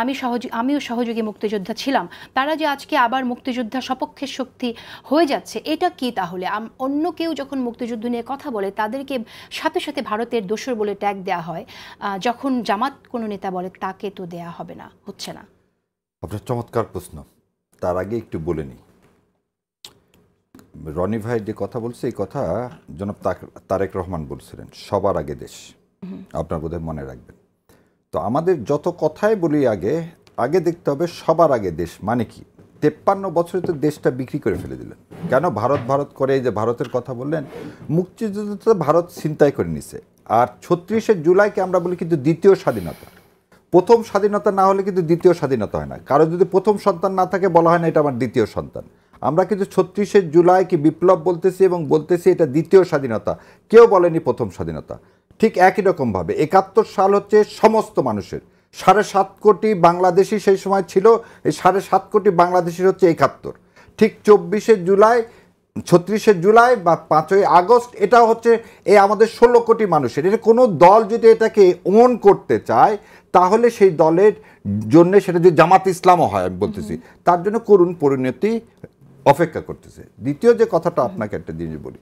আমিও সহযোগী মুক্তিযোদ্ধা ছিলাম, তারা যে আজকে আবার মুক্তিযোদ্ধা সপক্ষের শক্তি হয়ে যাচ্ছে, এটা কি তাহলে? অন্য কেউ যখন মুক্তিযুদ্ধ নিয়ে কথা বলে তাদেরকে সাথে সাথে ভারতের দোসর বলে ট্যাগ দেওয়া হয়, যখন জামাত কোনো নেতা বলে তাকে তো দেয়া হবে না, হচ্ছে না। আপনার চমৎকার প্রশ্ন। তার আগে একটু বলে নিই, রনি ভাই যে কথা বলছে, এই কথা জনাব তারেক রহমান বলছিলেন, সবার আগে দেশ। আপনার বোধহয় মনে রাখবেন। তো আমাদের যত কথাই বলি আগে দেখতে হবে সবার আগে দেশ মানে কি। 53 বছরে তো দেশটা বিক্রি করে ফেলে দিলেন। কেন ভারত করে? এই যে ভারতের কথা বললেন, মুক্তিযুদ্ধ তো ভারত ছিনতাই করে নিছে। আর 36শে জুলাইকে আমরা বলি কিন্তু দ্বিতীয় স্বাধীনতা। প্রথম স্বাধীনতা না হলে কিন্তু দ্বিতীয় স্বাধীনতা হয় না। কারো যদি প্রথম সন্তান না থাকে বলা হয় না এটা আমার দ্বিতীয় সন্তান। আমরা কিন্তু 36শে জুলাইকে বিপ্লব বলতেছি এবং বলতেছি এটা দ্বিতীয় স্বাধীনতা, কেউ বলেনি প্রথম স্বাধীনতা। ঠিক একই রকমভাবে 71 সাল হচ্ছে সমস্ত মানুষের, 7.5 কোটি বাংলাদেশি সেই সময় ছিল, এই 7.5 কোটি বাংলাদেশির হচ্ছে 71। ঠিক 24শে জুলাই, 36শে জুলাই বা 5ই আগস্ট, এটা হচ্ছে এই আমাদের 16 কোটি মানুষের। এটা কোনো দল যদি এটাকে ওন করতে চায় তাহলে সেই দলের জন্য সেটা যদি জামাত ইসলামও হয়, আমি বলতেছি, তার জন্য করুণ পরিণতি অপেক্ষা করতেছে। দ্বিতীয় যে কথাটা আপনাকে একটা জিনিস বলি,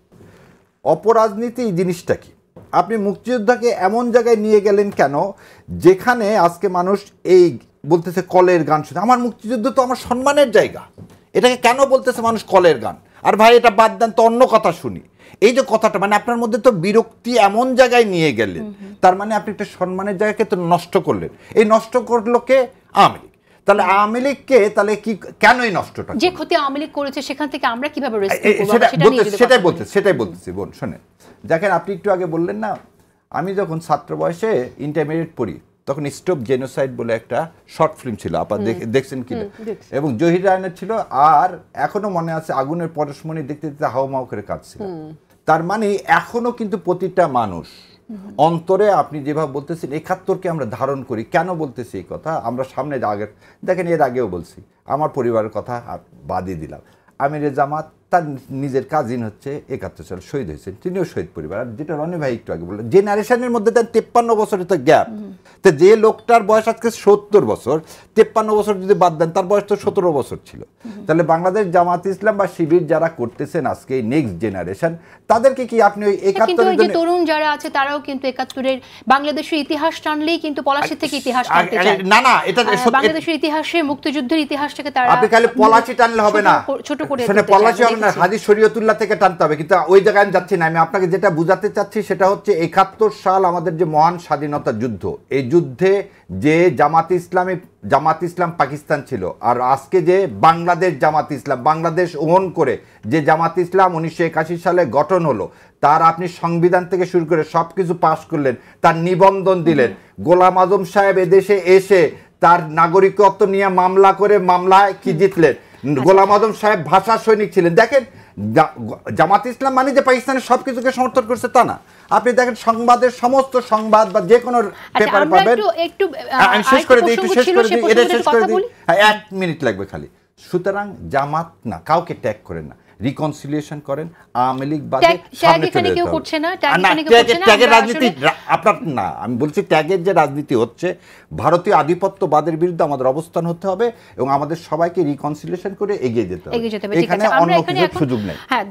অপরাজনীতি এই জিনিসটা কি? আপনি মুক্তিযোদ্ধাকে এমন জায়গায় নিয়ে গেলেন কেন যেখানে আজকে মানুষ এই বলতেছে কলের গান শুনে? আমার মুক্তিযুদ্ধ তো আমার সম্মানের জায়গা, এটাকে কেন বলতেছে মানুষ কলের গান? আর ভাই এটা বাদ দেন তো, অন্য কথা শুনি। এই যে কথাটা, মানে আপনার মধ্যে তো বিরক্তি এমন জায়গায় নিয়ে গেলেন, তার মানে আপনি একটা সম্মানের জায়গাকে তো নষ্ট করলেন। এই নষ্ট করলো কে? আওয়ামী লীগ। তাহলে আওয়ামী লীগকে তাহলে কি, কেন এই নষ্টটা? যে ক্ষতি আওয়ামী লীগ করেছে সেখান থেকে আমরা কিভাবে সেটাই বলতেছি। বোন শোনেন, দেখেন আপনি একটু আগে বললেন না, আমি যখন ছাত্র বয়সে ইন্টারমিডিয়েট পড়ি তখন স্টপ জেনোসাইড বলে একটা শর্ট ফিল্ম ছিল, আপনারা দেখছেন কিনা, এবং জহির রায়নের ছিল। আর এখনো মনে আছে আগুনের পরশমণি দেখতে দেখতে হাওমাও করে কাঁদছিল। তার মানে এখনো কিন্তু প্রতিটা মানুষ অন্তরে, আপনি যেভাবে বলতেছেন 71কে আমরা ধারণ করি। কেন বলতেছি এই কথা? আমরা সামনে দেখেন এর আগেও বলছি, আমার পরিবারের কথা বাদই দিলাম, আমিরে জামাত তার নিজের কাজিন হচ্ছে 71 সাল শহীদ হয়েছেন, তিনিও শহীদ পরিবার। আর যেটা রনি ভাই একটু আগে বললেন, জেনারেশনের মধ্যে তার 53 বছরের তো গ্যাপ। তো যে লোকটার বয়স আজকে 70 বছর, 53 বছর যদি বাদ দেন তার বয়স তো 17 বছর ছিল। তাহলে বাংলাদেশ জামাত ইসলাম বা শিবির যারা করতেছেন আজকে নেক্সট জেনারেশন, তাদেরকে কি আপনি ওই 71 যে তরুণ যারা আছে তারাও কিন্তু 71-এর বাংলাদেশের ইতিহাস টানলেই কিন্তু পলাশী থেকে ইতিহাস টানতে চায়। না এটা বাংলাদেশের ইতিহাসে মুক্তিযুদ্ধের ইতিহাসটাকে তারা আপনি খালি পলাশী টানলে হবে না, ছোট করে পলাশী হবে না, হাজী শরীয়তুল্লাহ থেকে টানতে হবে। কিন্তু ওই জায়গায় আমি যাচ্ছি না, আমি আপনাকে যেটা বুঝাতে চাচ্ছি সেটা হচ্ছে 71 সাল আমাদের যে মহান স্বাধীনতা যুদ্ধ, এই যুদ্ধে যে জামাত ইসলাম পাকিস্তান ছিল, আর আজকে যে বাংলাদেশ জামাত ইসলাম, বাংলাদেশ ওন করে যে জামাত ইসলাম 1981 সালে গঠন হলো, তার আপনি সংবিধান থেকে শুরু করে সবকিছু পাশ করলেন, তার নিবন্ধন দিলেন। গোলাম আজম সাহেব এদেশে এসে তার নাগরিকত্ব নিয়ে মামলা করে মামলায় কি জিতলেন। গোলাম আজম সাহেব ভাষা সৈনিক ছিলেন। দেখেন জামাত ইসলাম মানে যে পাকিস্তানের সবকিছুকে সমর্থন করছে তা না। আপনি দেখেন সংবাদের সমস্ত সংবাদ বা যে কোনো পেপারে পাবেন। আমি শেষ করে দিই, এটা শেষ করে দিই, 1 মিনিট লাগবে খালি। সুতরাং জামাত না, কাউকে ট্যাগ করেন না, রিকনসিলিয়েশন করেন। আওয়ামী লীগ বাদে ট্যাগের রাজনীতি আপনার না, আমি বলছি ট্যাগের যে রাজনীতি হচ্ছে, ভারতীয় আধিপত্যবাদের বিরুদ্ধে আমাদের অবস্থান হতে হবে এবং আমাদের সবাইকে রিকনসিলিয়েশন করে এগিয়ে যেতে হবে। এখানে অন্য কিছু সুযোগ নেই। হ্যাঁ,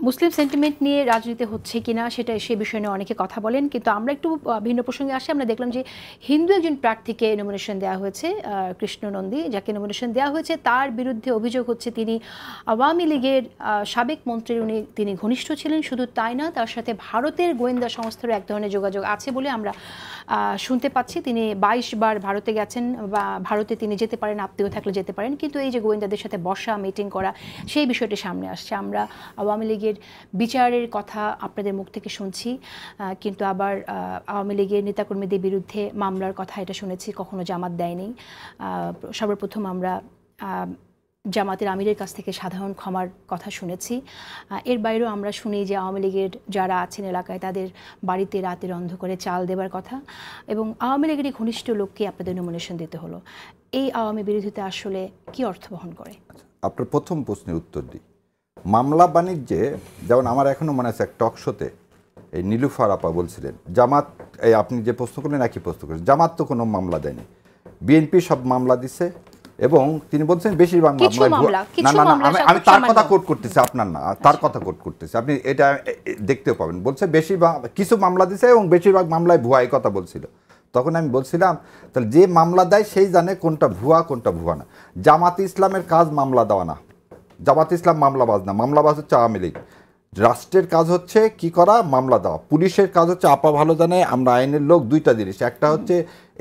মুসলিম সেন্টিমেন্ট নিয়ে রাজনীতি হচ্ছে কিনা সেটা সে বিষয়ে নিয়ে অনেকে কথা বলেন, কিন্তু আমরা একটু ভিন্ন প্রসঙ্গে আসি। আমরা দেখলাম যে হিন্দু একজন প্রার্থীকে নমিনেশন দেওয়া হয়েছে, কৃষ্ণ নন্দী, যাকে নমিনেশন দেওয়া হয়েছে, তার বিরুদ্ধে অভিযোগ হচ্ছে তিনি আওয়ামী লীগের সাবেক মন্ত্রী, তিনি ঘনিষ্ঠ ছিলেন। শুধু তাই না, তার সাথে ভারতের গোয়েন্দা সংস্থারও এক ধরনের যোগাযোগ আছে বলে আমরা শুনতে পাচ্ছি। তিনি 22 বার ভারতে গেছেন, বা ভারতে তিনি যেতে পারেন, আত্মীয় থাকলে যেতে পারেন, কিন্তু এই যে গোয়েন্দাদের সাথে বসা, মিটিং করা, সেই বিষয়টি সামনে আসছে। আমরা আওয়ামী লীগের বিচারের কথা আপনাদের মুখ থেকে শুনছি, কিন্তু আবার আওয়ামী লীগের নেতাকর্মীদের বিরুদ্ধে মামলার কথা এটা শুনেছি, কখনো জামাত দেয়নি। সর্বপ্রথম আমরা জামাতের আমিরের কাছ থেকে সাধারণ ক্ষমার কথা শুনেছি। এর বাইরেও আমরা শুনি যে আওয়ামী লীগের যারা আছেন এলাকায় তাদের বাড়িতে রাতের অন্ধকারে চাল দেবার কথা, এবং আওয়ামী লীগেরই ঘনিষ্ঠ লোককে আপনাদের নমিনেশন দিতে হলো। এই আওয়ামী বিরোধিতা আসলে কি অর্থ বহন করে? আপনার প্রথম প্রশ্নের উত্তর দিই। মামলা বাণিজ্যে যেমন আমার এখনো মনে আছে এক টক শোতে এই নীলুফার আপা বলছিলেন জামাত, এই আপনি যে প্রশ্ন করলেন একই প্রশ্ন করেন, জামাত তো কোনো মামলা দেয়নি, বিএনপি সব মামলা দিছে, এবং তিনি বলছেন বেশিরভাগ মামলা। আমি তার কথা কোট করতেছি, আপনার না, তার কথা কোট করতেছি, আপনি এটা দেখতেও পাবেন। বলছে বেশিরভাগ কিছু মামলা দিছে এবং বেশিরভাগ মামলায় ভুয়া, এই কথা বলছিল। তখন আমি বলছিলাম তাহলে যে মামলা দেয় সেই জানে কোনটা ভুয়া কোনটা ভুয়া না। জামাত ইসলামের কাজ মামলা দেওয়া না, জামাত ইসলাম মামলাবাজ না, মামলাবাজ হচ্ছে আওয়ামী লীগ। রাষ্ট্রের কাজ হচ্ছে কি করা, মামলা দেওয়া। পুলিশের কাজ হচ্ছে, আপা ভালো জানে, আমরা আইনের লোক, দুইটা জিনিস, একটা হচ্ছে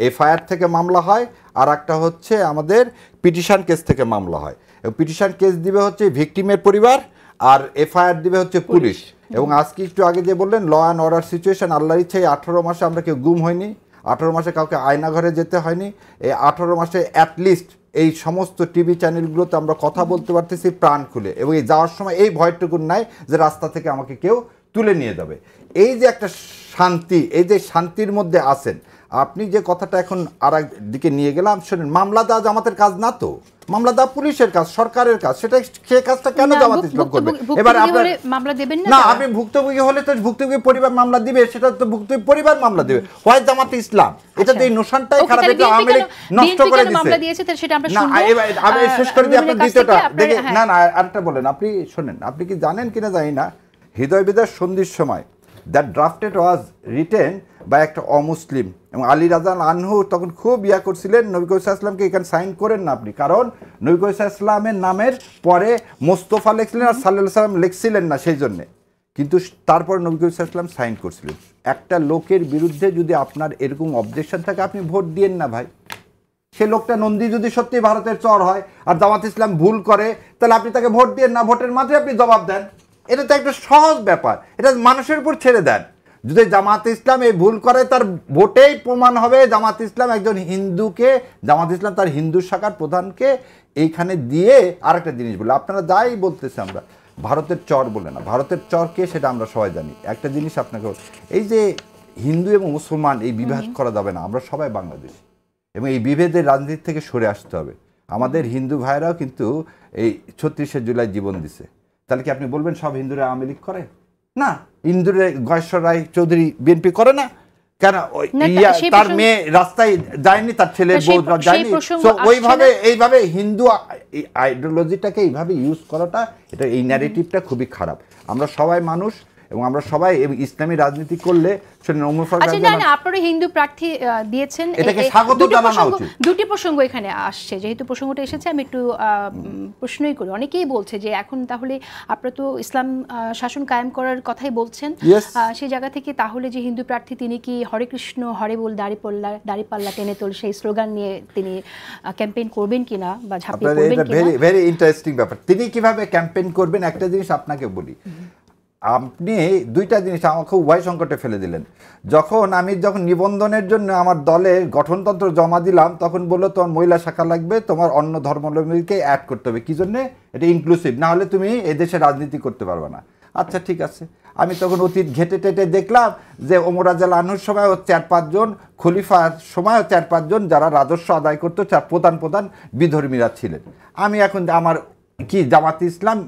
এফআইআর থেকে মামলা হয়, আর একটা হচ্ছে আমাদের পিটিশন কেস থেকে মামলা হয়। এবং পিটিশন কেস দিবে হচ্ছে ভিকটিমের পরিবার, আর এফআইআর দিবে হচ্ছে পুলিশ। এবং আজকে একটু আগে যে বললেন ল অ্যান্ড অর্ডার সিচুয়েশন, আল্লাহর ইচ্ছায় 18 মাসে আমরা কেউ গুম হয়নি, 18 মাসে কাউকে আয়নাঘরে যেতে হয়নি। এই 18 মাসে অ্যাটলিস্ট এই সমস্ত টিভি চ্যানেলগুলোতে আমরা কথা বলতে পারতেছি প্রাণ খুলে, এবং এই যাওয়ার সময় এই ভয়টুকুন নাই যে রাস্তা থেকে আমাকে কেউ তুলে নিয়ে যাবে। এই যে একটা শান্তি, এই যে শান্তির মধ্যে আছেন আপনি, যে কথাটা এখন আর এক দিকে নিয়ে গেলাম, শোনেন, মামলা দেওয়া জামাতের কাজ না তো, মামলা দেওয়া পুলিশের কাজ, সরকারের কাজ। সেটা সে কাজটা কেন জামাত ইসলাম করবে? এবার আপনার মামলা দেবেন না, আপনি ভুক্তভোগী হলে তো ভুক্তভোগী পরিবার মামলা দিবে, সেটা তো ভুক্তভোগী পরিবার মামলা দিবে, হয় জামাত ইসলাম। এটা তো এই নোশনটাই খারাপ, এটা আওয়ামী লীগ নষ্ট করে দিয়েছে। না, আমি শেষ করে দিই আপনার দ্বিতীয়টা দেখে। না না, আরেকটা বলেন, আপনি শোনেন, আপনি কি জানেন কিনা জানি না, হৃদয় বিদার সন্ধির সময় দ্যাট ড্রাফটেড ওয়াজ রিটেন বা একটা অমুসলিম, এবং আলী রাজা আনহু তখন খুব করছিলেন নবী করিম সাল্লাল্লাহু আলাইহি ওয়াসাল্লামকে এখানে সাইন করেন না আপনি, কারণ নবী করিম সাল্লাল্লাহু আলাইহি ওয়াসাল্লামের নামের পরে মোস্তফা লিখছিলেন আর সাল্লাল্লাহু আলাইহি ওয়াসাল্লাম লিখছিলেন না, সেই জন্যে। কিন্তু তারপরে নবী করিম সাল্লাল্লাহু আলাইহি ওয়াসাল্লাম সাইন করছিলেন। একটা লোকের বিরুদ্ধে যদি আপনার এরকম অবজেকশন থাকে, আপনি ভোট দিয়েন না ভাই। সে লোকটা নন্দী যদি সত্যি ভারতের চর হয় আর জামাত ইসলাম ভুল করে, তাহলে আপনি তাকে ভোট দিয়েন না, ভোটের মাঝে আপনি জবাব দেন। এটা তো একটা সহজ ব্যাপার, এটা মানুষের উপর ছেড়ে দেন। যদি জামাত ইসলাম এই ভুল করে, তার ভোটেই প্রমাণ হবে জামাত ইসলাম একজন হিন্দুকে, জামাত ইসলাম তার হিন্দু শাখার প্রধানকে এইখানে দিয়ে আরেকটা জিনিস বলে। আপনারা যাই বলতেছে, আমরা ভারতের চর বলে না, ভারতের চরকে সেটা আমরা সবাই জানি। একটা জিনিস আপনাকে, এই যে হিন্দু এবং মুসলমান এই বিভেদ করা যাবে না, আমরা সবাই বাংলাদেশী, এবং এই বিভেদের রাজনীতি থেকে সরে আসতে হবে। আমাদের হিন্দু ভাইরাও কিন্তু এই 36শে জুলাই জীবন দিছে, তাহলে কি আপনি বলবেন সব হিন্দুরা আওয়ামী লীগ করে? না, হিন্দুরা গয়েশ্বর রায় চৌধুরী বিএনপি করে না কেন? তার মেয়ে রাস্তায় যায়নি, তার ছেলে বউ যায়নি। ওইভাবে এইভাবে হিন্দু আইডিওলজিটাকে এইভাবে ইউজ করাটা, এটা এই ন্যারেটিভটা খুবই খারাপ। আমরা সবাই মানুষ এবং আমরা সবাই ইসলামী রাজনীতি করলে আপনারা হিন্দু প্রার্থী দিয়েছেন, এটাকে স্বাগত জানানো উচিত। দুটি প্রসঙ্গ এখানে আসছে, যেহেতু প্রসঙ্গটা এসেছে আমি একটু প্রশ্নই করি। অনেকেই বলছে যে এখন তাহলে আপনারা তো ইসলাম শাসন কায়েম করার কথাই বলছেন, সেই জায়গা থেকে তাহলে যে হিন্দু প্রার্থী তিনি কি হরে কৃষ্ণ হরে বল দাড়িপাল্লা টেনে তোল সেই স্লোগান নিয়ে তিনি ক্যাম্পেইন করবেন কিনা বা ঝাঁপিয়ে পড়বেন কিনা? ভেরি ইন্টারেস্টিং ব্যাপার। তিনি কিভাবে ক্যাম্পেইন করবেন একটা জিনিস আপনাকে বলি। আপনি দুইটা জিনিস আমাকে উভয় সংকটে ফেলে দিলেন। আমি যখন নিবন্ধনের জন্য আমার দলের গঠনতন্ত্র জমা দিলাম, তখন বললো তোমার মহিলা শাখা লাগবে, তোমার অন্য ধর্মাবলম্বীকে অ্যাড করতে হবে। কি জন্যে? এটা ইনক্লুসিভ, না হলে তুমি এদেশে রাজনীতি করতে পারবে না। আচ্ছা ঠিক আছে। আমি তখন অতীত ঘেটে টেটে দেখলাম যে ওমর রাদিয়াল্লাহু আনহুর সময়ও 4-5 জন, খলিফার সময়ও 4-5 জন যারা রাজস্ব আদায় করতো, প্রধান বিধর্মীরা ছিলেন। আমি এখন আমার কি জামাত ইসলাম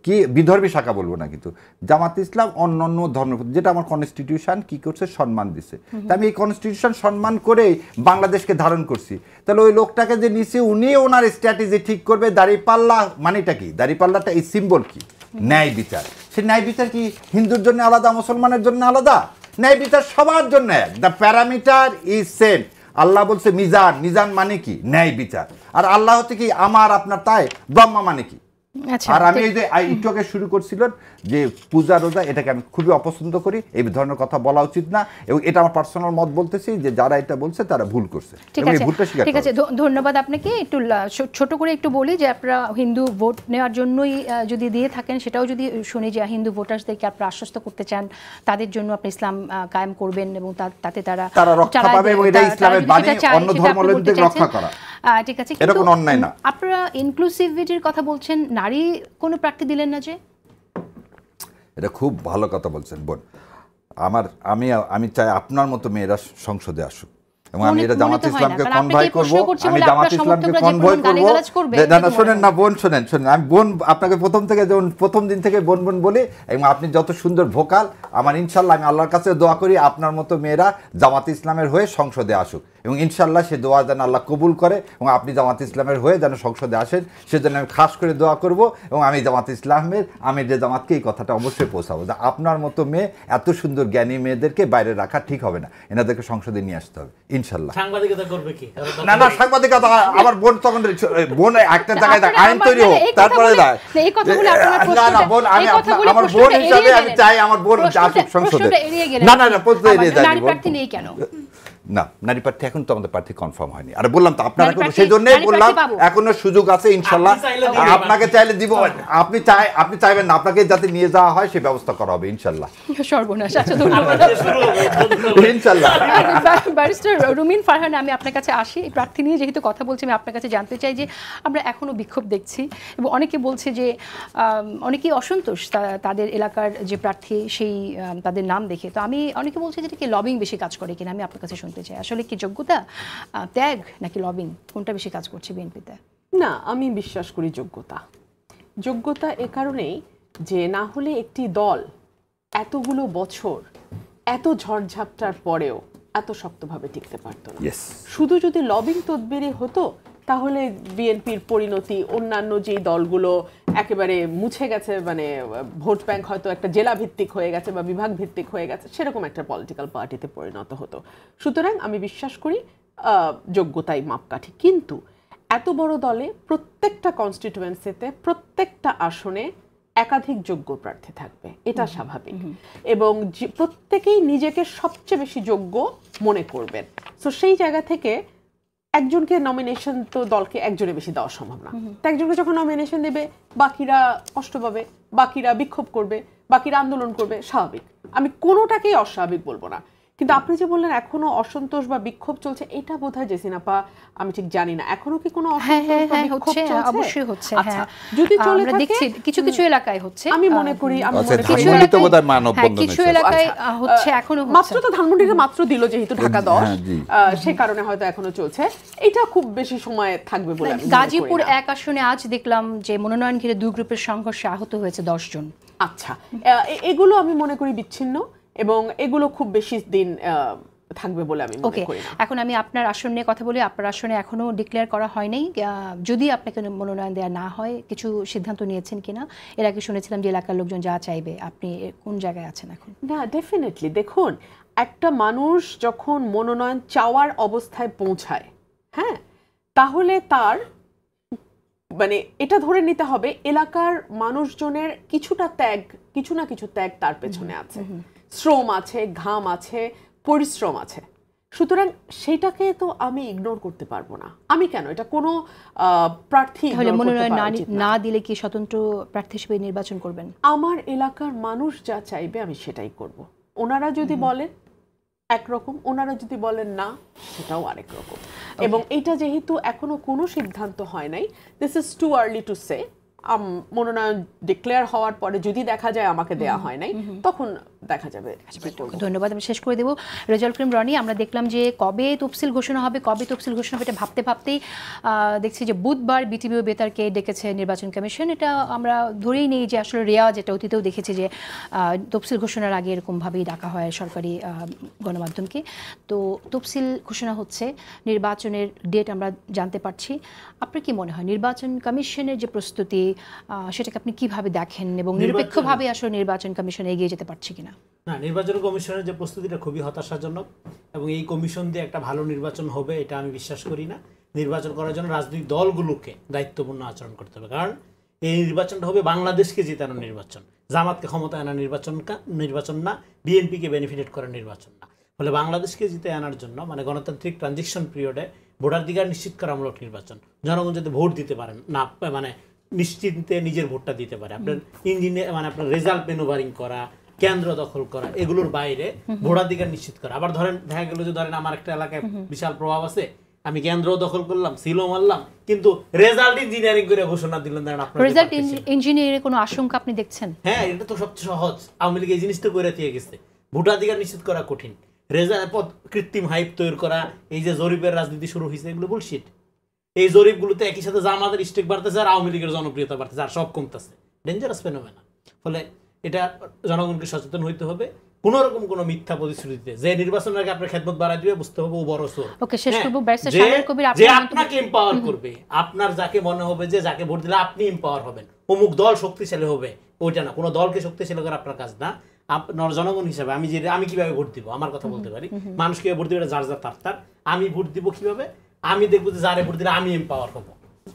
কি বিধর্মী শাখা বলবো না, কিন্তু জামাত ইসলাম অন্য ধর্ম, যেটা আমার কনস্টিটিউশন কি করছে, সম্মান দিছে। তা আমি এই কনস্টিটিউশন সম্মান করেই বাংলাদেশকে ধারণ করছি। তাহলে ওই লোকটাকে যে নিচে উনি ওনার স্ট্র্যাটেজি ঠিক করবে। দাড়িপাল্লা মানেটা কি? দাড়িপাল্লাটা এই সিম্বল কি? ন্যায় বিচার। সেই ন্যায় বিচার কি হিন্দুর জন্য আলাদা, মুসলমানের জন্য আলাদা? ন্যায় বিচার সবার জন্য এক। The parameter is same. Allah বলছে মিজান। মিজান মানে কি? ন্যায় বিচার। আর আল্লাহ হচ্ছে কি আমার আপনার, তাই ব্রহ্মা মানে কি? আর আমি এই যে একটুকে শুরু করছিলেন যে পূজা রোজা, এটাকে আমি খুবই অপছন্দ করি। এই ধরনের কথা বলা উচিত না, এবং এটা আমার পার্সোনাল মত বলতেছি যে যারা এটা বলছে তারা ভুল করছে। ঠিক আছে, ধন্যবাদ আপনাকে। একটু ছোট করে একটু বলি যে আপনারা হিন্দু ভোট নেওয়ার জন্যই যদি দিয়ে থাকেন, সেটাও যদি শুনি যে হিন্দু ভোটারদেরকে আপনারা আশ্বস্ত করতে চান তাদের জন্য আপনি ইসলাম কায়েম করবেন এবং তাতে তারা রক্ষা পাবে, এবং এটা ইসলামের বাণী, অন্য ধর্মাবলম্বীদের রক্ষা করা। ঠিক আছে, এটা কোনো অন্যায় না। আপনারা ইনক্লুসিভিটির কথা বলছেন, নারী কোনো প্রার্থী দিলেন না যে? এটা খুব ভালো কথা বলছেন বোন। আমি চাই আপনার মতো মেয়েরা সংসদে আসুক, এবং আমি এটা জামাত ইসলামকে কনভয় করব। আমি জামাত ইসলামকে কনভয় করব। না শোনেন না বোন, শোনেন। আমি বোন আপনাকে প্রথম দিন থেকে বোন বলি, এবং আপনি যত সুন্দর ভোকাল, আমার ইনশাল্লাহ আমি আল্লাহর কাছে দোয়া করি আপনার মতো মেয়েরা জামাত ইসলামের হয়ে সংসদে আসুক, এবং ইনশাল্লাহ সে দোয়া যেন আল্লাহ কবুল করে, এবং আপনি জামাত ইসলামের হয়ে যেন সংসদে আসেন, সেজন্য আমি খাস করে দোয়া করব। এবং আমি জামাত ইসলামের আমির জামাতকে এই কথাটা অবশ্যই পৌঁছাবো যে আপনার মতো মেয়ে, এত সুন্দর জ্ঞানী মেয়েদেরকে বাইরে রাখা ঠিক হবে না, এনাদেরকে সংসদে নিয়ে আসতে হবে ইনশাল্লাহ। সাংবাদিকতা করবে কি? না সাংবাদিকতা আমার বোন, তখন বোন একটা জায়গায় আইন তৈরি হোক, তারপরে না বোন, আমি আমার বোন হিসাবে আমি চাই আমার বোন আসুক সংসদে। না প্রশ্ন এড়িয়ে যায়নি কেন? না, নারী প্রার্থী এখন তো আমাদের প্রার্থী কনফার্ম হয়নি। আর বললাম তো আপনারা, সেই জন্যই বললাম এখনো সুযোগ আছে ইনশাল্লাহ। আপনাকে চাইলে দিব, আপনি চাইবেন না, আপনাকে যাতে নিয়ে যাওয়া হয় সে ব্যবস্থা করা হবে ইনশাল্লাহ। সর্বনাশ। আচ্ছা ইনশাল্লাহ। ব্যারিস্টার রুমিন ফারহানা, আমি আপনার কাছে আসি। এই প্রার্থী নিয়ে যেহেতু কথা বলছি, আমি আপনার কাছে জানতে চাই যে আমরা এখনো বিক্ষোভ দেখছি, এবং অনেকে বলছে যে অনেকেই অসন্তোষ তাদের এলাকার যে প্রার্থী সেই তাদের নাম দেখে। তো অনেকে বলছে যে কি লবিং বেশি কাজ করে কিনা, আমি আপনার কাছে শুনতে চাই আসলে কি যোগ্যতা, ত্যাগ নাকি লবিং, কোনটা বেশি কাজ করছে বিএনপিতে? না, আমি বিশ্বাস করি যোগ্যতা এ কারণেই যে না হলে একটি দল এতগুলো বছর এত ঝড়ঝাপটার পরেও এত শক্তভাবে টিকতে পারতো না। শুধু যদি লবিং তদবিরে হতো তাহলে বিএনপির পরিণতি অন্যান্য যে দলগুলো একেবারে মুছে গেছে, মানে ভোট ব্যাংক হয়তো একটা জেলা ভিত্তিক হয়ে গেছে বা বিভাগ ভিত্তিক হয়ে গেছে, সেরকম একটা পলিটিক্যাল পার্টিতে পরিণত হতো। সুতরাং আমি বিশ্বাস করি যোগ্যতাই মাপকাঠি। কিন্তু এত বড় দলে প্রত্যেকটা কনস্টিটিউয়েন্সিতে প্রত্যেকটা আসনে একাধিক যোগ্য প্রার্থী থাকবে, এটা স্বাভাবিক, এবং প্রত্যেকেই নিজেকে সবচেয়ে বেশি যোগ্য মনে করবেন। তো সেই জায়গা থেকে একজনকে নমিনেশন তো দলকে একজনের বেশি দেওয়া সম্ভব না। তো একজনকে যখন নমিনেশন দেবে বাকিরা কষ্ট পাবে, বাকিরা বিক্ষোভ করবে, বাকিরা আন্দোলন করবে, স্বাভাবিক। আমি কোনোটাকেই অস্বাভাবিক বলবো না, কিন্তু আপনি যে বললেন এখনো অসন্তোষ বা বিক্ষোভ চলছে, এটা বোধহয় জেসিন আপা আমি ঠিক জানি না, এখনো কি কোনো অসন্তোষ বা বিক্ষোভ হচ্ছে, চলছে? অবশ্যই হচ্ছে। আচ্ছা, হ্যাঁ, যদি চলে আমরা থাকে দেখছি কিছু কিছু এলাকায় হচ্ছে। আমি মনে করি কিছু ধানমন্ডিতে এলাকায়- বোধহয় মানববন্ধন কিছু হয়েছে। এলাকায় হচ্ছে, এখনো মাত্র হচ্ছে। তো ধানমন্ডিতে মাত্র দিল যেহেতু ঢাকা 10, হ্যাঁ, জি। সে কারণে হয়তো এখনো চলছে। এটা খুব বেশি সময় থাকবে বলে আমি মনে করি গাজীপুর না। 1 আসনে আজ দেখলাম যে মনোনয়ন ঘিরে 2 গ্রুপের সংঘর্ষে আহত হয়েছে 10 জন। আচ্ছা, এগুলো আমি মনে করি বিচ্ছিন্ন এবং এগুলো খুব বেশি দিন থাকবে বলে আমি মনে ওকে, করি না। এখন আমি আপনার আসন নিয়ে কথা বলি। আপনার আসনে এখনো ডিক্লেয়ার করা হয়নি। যদি আপনাকে মনোনয়ন দেওয়া না হয় কিছু সিদ্ধান্ত নিয়েছেন কিনা? এর আগে শুনেছিলাম যে এলাকার লোকজন যা চাইবে। আপনি কোন জায়গায় আছেন এখন? না, ডেফিনেটলি দেখুন, একটা মানুষ যখন মনোনয়ন চাওয়ার অবস্থায় পৌঁছায়, হ্যাঁ, তাহলে তার মানে এটা ধরে নিতে হবে এলাকার মানুষজনের কিছুটা ত্যাগ, কিছু না কিছু ত্যাগ তার পেছনে আছে, শ্রম আছে, ঘাম আছে, পরিশ্রম আছে। সুতরাং সেটাকে তো আমি ইগনোর করতে পারবো না। আমি কেন, এটা কোনো প্রার্থী তাহলে ignore করতে মনোনয়ন পারা উচিত না। না দিলে কি স্বতন্ত্র প্রার্থী হিসেবে নির্বাচন করবেন? আমার এলাকার মানুষ যা চাইবে আমি সেটাই করব। ওনারা যদি বলেন একরকম, ওনারা যদি বলেন না, সেটাও আরেক রকম। এবং এটা যেহেতু এখনো কোনো সিদ্ধান্ত হয় নাই, this is too early to say. মনোনয়ন ডিক্লেয়ার হওয়ার পরে যদি দেখা যায় আমাকে দেয়া হয় নাই, তখন দেখা যাবে কি করব। ধন্যবাদ। আমি শেষ করে দেব। রেজাল্ট করিম রনি, আমরা দেখলাম যে কবে তফসিল ঘোষণা হবে, এটা ভাবতে ভাবতেই দেখছি যে বুধবার বিটিভি ও বেতারকে ডেকেছে নির্বাচন কমিশন। এটা আমরা ধরেই নেই যে আসলে রেওয়াজ, এটা অতীতেও দেখেছি যে তফসিল ঘোষণার আগে এরকমভাবেই ডাকা হয় সরকারি গণমাধ্যমকে। তো তফসিল ঘোষণা হচ্ছে, নির্বাচনের ডেট আমরা জানতে পারছি। আপনার কি মনে হয় নির্বাচন কমিশনের যে প্রস্তুতি, সেটাকে আপনি কিভাবে দেখেন এবং নিরপেক্ষভাবে আসলে নির্বাচন কমিশন এগিয়ে যেতে পারছে কিনা? না, নির্বাচন কমিশনের যে প্রস্তুতিটা খুবই হতাশাজনক এবং এই কমিশন দিয়ে একটা ভালো নির্বাচন হবে এটা আমি বিশ্বাস করি না। নির্বাচন করার জন্য রাজনৈতিক দলগুলোকে দায়িত্বপূর্ণ আচরণ করতে হবে, কারণ এই নির্বাচনটা হবে বাংলাদেশকে জিতানোর নির্বাচন, জামাতকে ক্ষমতায় আনার নির্বাচন না, বিএনপিকে বেনিফিটেড করার নির্বাচন না। ফলে বাংলাদেশকে জিতে আনার জন্য মানে গণতান্ত্রিক ট্রানজিশন পিরিয়ডে ভোটাধিকার নিশ্চিত করামূলক নির্বাচন, জনগণ যাতে ভোট দিতে পারেন না, মানে নিশ্চিন্তে নিজের ভোটটা দিতে পারে। আপনার ইঞ্জিনিয়ার মানে আপনার রেজাল্ট মেনুভারিং করা, কেন্দ্র দখল করা, এগুলোর বাইরে ভোটাধিকার নিশ্চিত করা। আবার ধরেন দেখা গেল যে ধরেন আমার একটা এলাকায় বিশাল প্রভাব আছে, আমি কেন্দ্র দখল করলাম, সিলও মারলাম, কিন্তু রেজাল্ট ইঞ্জিনিয়ারিং করে ঘোষণা দিলেন ধরেন আপনার রেজাল্ট ইঞ্জিনিয়ারিংয়ের কোনো আশঙ্কা আপনি দেখছেন? হ্যাঁ, এটা তো সবচেয়ে সহজ। আওয়ামী লীগ এই জিনিসটা করে দিয়ে গেছে, ভোটাধিকার নিশ্চিত করা কঠিন, রেজাল্ট কৃত্রিম হাইপ তৈরি করা, এই যে জরিপের রাজনীতি শুরু হয়েছে, এগুলো বুলশিট। এই জরিপগুলোতে একই সাথে জামাতের স্টেক বাড়তেছে আর আওয়ামী লীগের জনপ্রিয়তা বাড়তেছে আর সব কমতেছে, ডেঞ্জারাস ফেনোমেনা। ফলে এটা জনগণকে সচেতন হইতে হবে। কোন রকম কোন মিথ্যা প্রতিশ্রুতিতে যে নির্বাচনের আগে আপনার খেদমত বাড়াই দিবে, বুঝতে হবে ও বড় চোর। ওকে, শেষ করব। ব্যারিস্টার যে শাহরিয়ার কবির, আপনাকে এম্পাওয়ার করবে, আপনার যাকে মনে হবে যে যাকে ভোট দিলে আপনি এম্পাওয়ার হবেন, অমুক দল শক্তিশালী হবে, ওইটা না। কোনো দলকে শক্তিশালী করা আপনার কাজ না। আপনার জনগণ হিসাবে আমি কিভাবে ভোট দিব, আমার কথা বলতে পারি, মানুষ কিভাবে ভোট দিবে এটা যার যার তার। আমি ভোট দিব কিভাবে, আমি দেখবো যে যারে ভোট দিলে আমি এম্পাওয়ার হবো।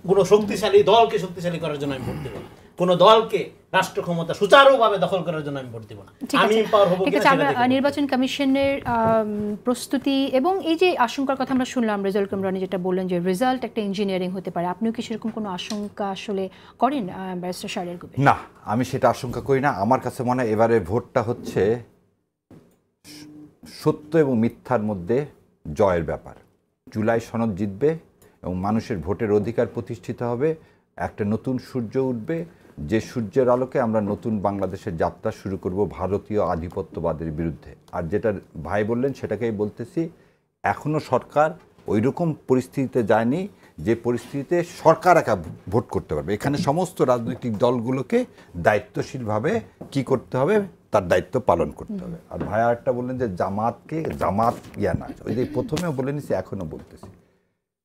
কোনো শক্তিশালী দলকে শক্তিশালী করার জন্য আমি ভোট দেবো না, কোনো দলকে রাষ্ট্র ক্ষমতা সুচারুভাবে দখল করার জন্য আমি ভোট দেব না। আমি এম্পাওয়ার হবো কিনা সেটা দেখব। নির্বাচন কমিশনের প্রস্তুতি এবং এই যে আশঙ্কার কথা আমরা শুনলাম, রেজাল্ট করিম রনি যেটা বললেন যে রেজাল্ট একটা ইঞ্জিনিয়ারিং হতে পারে, আপনিও কি সেরকম কোনো আশঙ্কা আসলে করেন ব্যারিস্টার শাহরিয়ার কবির? না, আমি সেটা আশঙ্কা করি না। আমার কাছে মনে হয় এবারে ভোটটা হচ্ছে সত্য এবং মিথ্যার মধ্যে জয়ের ব্যাপার। জুলাই সনদ জিতবে এবং মানুষের ভোটের অধিকার প্রতিষ্ঠিত হবে, একটা নতুন সূর্য উঠবে, যে সূর্যের আলোকে আমরা নতুন বাংলাদেশের যাত্রা শুরু করব ভারতীয় আধিপত্যবাদের বিরুদ্ধে। আর যেটা ভাই বললেন সেটাকেই বলতেছি, এখনও সরকার ওই রকম পরিস্থিতিতে যায়নি যে পরিস্থিতিতে সরকার একা ভোট করতে পারবে। এখানে সমস্ত রাজনৈতিক দলগুলোকে দায়িত্বশীলভাবে কি করতে হবে, তার দায়িত্ব পালন করতে হবে। আর ভাই আরেকটা বললেন যে জামাত ইয়া না, ওই যে প্রথমেও বলে নিছি, এখনও বলতেছি,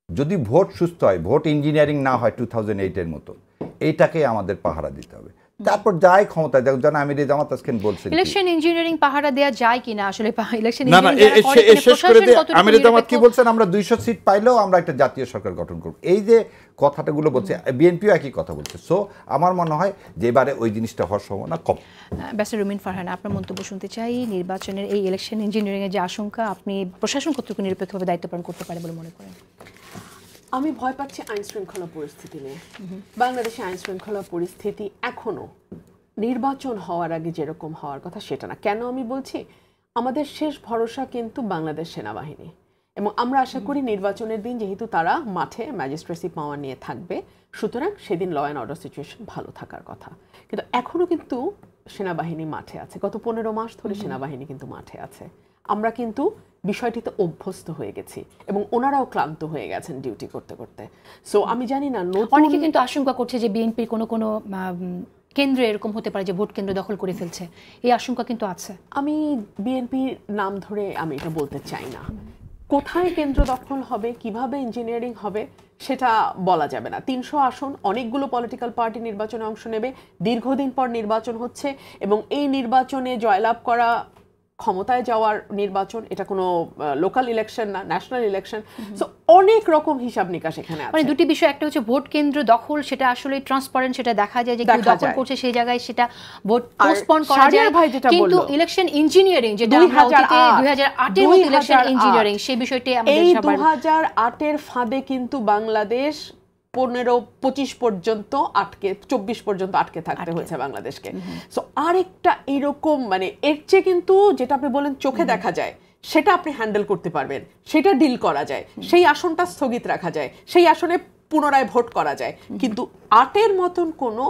যদি ভোট সুস্থ হয়, ভোট ইঞ্জিনিয়ারিং না হয় 2008-এর মতো, এইটাকে আমাদের পাহারা দিতে হবে। তারপর যাই ক্ষমতায় দেখো, জানা আমি জামাত আজকে বলছি ইলেকশন ইঞ্জিনিয়ারিং পাহারা দেওয়া যায় কিনা আসলে ইলেকশন না না শেষ করে দিয়ে আমির জামাত কি বলছেন, আমরা 200 সিট পাইলেও আমরা একটা জাতীয় সরকার গঠন করব, এই যে কথাটাগুলো বলছে, বিএনপিও একই কথা বলছে। সো আমার মনে হয় যে এবারে ওই জিনিসটা হওয়ার সম্ভাবনা কম। ব্যারিস্টার রুমিন ফারহানা, আপনার মন্তব্য শুনতে চাই। নির্বাচনের এই ইলেকশন ইঞ্জিনিয়ারিং এর যে আশঙ্কা, আপনি প্রশাসন কতটুকু নিরপেক্ষভাবে দায়িত্ব পালন করতে পারে বলে মনে করেন? আমি ভয় পাচ্ছি আইন শৃঙ্খলা পরিস্থিতি নিয়ে। বাংলাদেশে আইন শৃঙ্খলা পরিস্থিতি এখনো নির্বাচন হওয়ার আগে যেরকম হওয়ার কথা সেটা না। কেন আমি বলছি, আমাদের শেষ ভরসা কিন্তু বাংলাদেশ সেনাবাহিনী, এবং আমরা আশা করি নির্বাচনের দিন যেহেতু তারা মাঠে ম্যাজিস্ট্রেসি পাওয়ার নিয়ে থাকবে, সুতরাং সেদিন ল অ্যান্ড অর্ডার সিচুয়েশন ভালো থাকার কথা। কিন্তু এখনো কিন্তু সেনাবাহিনী মাঠে আছে, গত 15 মাস ধরে সেনাবাহিনী কিন্তু মাঠে আছে। আমরা কিন্তু বিষয়টিতে অভ্যস্ত হয়ে গেছি এবং ওনারাও ক্লান্ত হয়ে গেছেন ডিউটি করতে করতে। সো আমি জানি না, অনেকে কিন্তু আশঙ্কা করছে যে বিএনপির কোনো কেন্দ্রে এরকম হতে পারে যে ভোট কেন্দ্র দখল করে ফেলছে, এই আশঙ্কা কিন্তু আছে। আমি বিএনপির নাম ধরে আমি এটা বলতে চাই না। কোথায় কেন্দ্র দখল হবে, কিভাবে ইঞ্জিনিয়ারিং হবে সেটা বলা যাবে না। 300 আসন, অনেকগুলো পলিটিক্যাল পার্টি নির্বাচনে অংশ নেবে, দীর্ঘদিন পর নির্বাচন হচ্ছে এবং এই নির্বাচনে জয়লাভ করা, ক্ষমতায় যাওয়ার নির্বাচন, এটা কোনো লোকাল ইলেকশন না, ন্যাশনাল ইলেকশন। সো অনেক রকম হিসাব নিকাশ এখানে আছে। মানে দুটি বিষয়, একটা হচ্ছে ভোট কেন্দ্র দখল, সেটা আসলে ট্রান্সপারেন্ট, সেটা দেখা যায় যে কেউ দখল করছে সেই জায়গায় সেটা ভোট পোস্টপোন করা যায়। কিন্তু ইলেকশন ইঞ্জিনিয়ারিং, যেটা আমরা অতীতে 2008 এর মতো ইলেকশন ইঞ্জিনিয়ারিং, সেই বিষয়টি আমাদের সবার 2008 এর ফাঁদে কিন্তু বাংলাদেশ 15-25 পর্যন্ত 24 পর্যন্ত আটকে থাকতে হয়েছে বাংলাদেশকে। সো আরেকটা এরকম, মানে এর চেয়ে কিন্তু যেটা আপনি বলেন চোখে দেখা যায় সেটা আপনি হ্যান্ডেল করতে পারবেন, সেটা ডিল করা যায়, সেই আসনটা স্থগিত রাখা যায়, সেই আসনে পুনরায় ভোট করা যায়। কিন্তু 8-এর মতন কোনো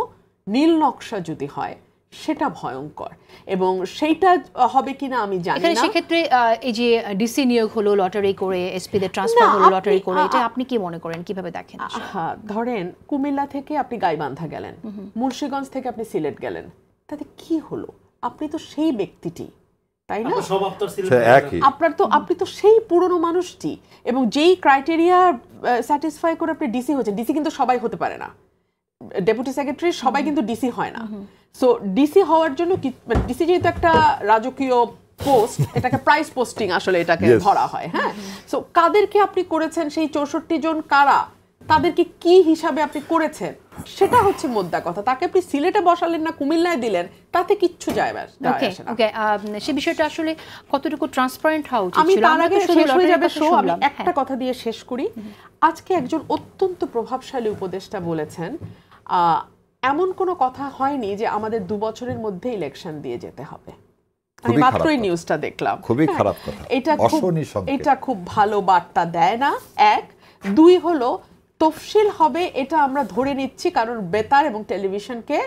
নীল নকশা যদি হয় সেটা ভয়ঙ্কর, এবং সেইটা হবে কিনা আমি জানি না। সেক্ষেত্রে এই যে ডিসি নিয়োগ হলো লটারি করে, এসপি দের ট্রান্সফার হলো লটারি করে, এটা আপনি কি মনে করেন, কিভাবে দেখেন? হ্যাঁ, ধরেন কুমিল্লা থেকে আপনি গাইবান্ধা গেলেন, মুন্সিগঞ্জ থেকে আপনি সিলেট গেলেন, তাতে কি হলো? আপনি তো সেই ব্যক্তিটি, তাই না? আপনি তো সেই পুরনো মানুষটি, এবং যেই ক্রাইটেরিয়া স্যাটিসফাই করে আপনি ডিসি হচ্ছেন। ডিসি কিন্তু সবাই হতে পারে না, ডেপুটি সেক্রেটারি সবাই কিন্তু ডিসি হয় না। সো ডিসি হওয়ার জন্য ডিসি যেহেতু একটা রাজকীয় পোস্ট, এটাকে প্রাইস পোস্টিং আসলে এটাকে ধরা হয়। হ্যাঁ, সো কাদেরকে আপনি করেছেন, সেই 64 জন কারা, তাদেরকে কি হিসাবে আপনি করেছেন, সেটা হচ্ছে মোদ্দা কথা। তাকে আপনি সিলেটে বসালেন না কুমিল্লায় দিলেন, তাতে কিচ্ছু যায় না। ওকে, সেই বিষয়টা আসলে কতটুকু ট্রান্সপারেন্ট হওয়া উচিত আমি ছিল? তার আগে শেষ হয়ে যাবে শো, আমি একটা কথা দিয়ে শেষ করি। আজকে একজন অত্যন্ত প্রভাবশালী উপদেষ্টা বলেছেন, এমন কোনো কথা হয়নি যে আমাদের 2 বছরের মধ্যে ইলেকশন দিয়ে যেতে হবে। আমি মাত্রই নিউজটা দেখলাম, খুবই খারাপ কথা। এটা খুব ভালো বার্তা দেয় না। 1, 2 হলো তফসিল হবে এটা আমরা ধরে নিচ্ছি, কারণ বেতার এবং টেলিভিশনকে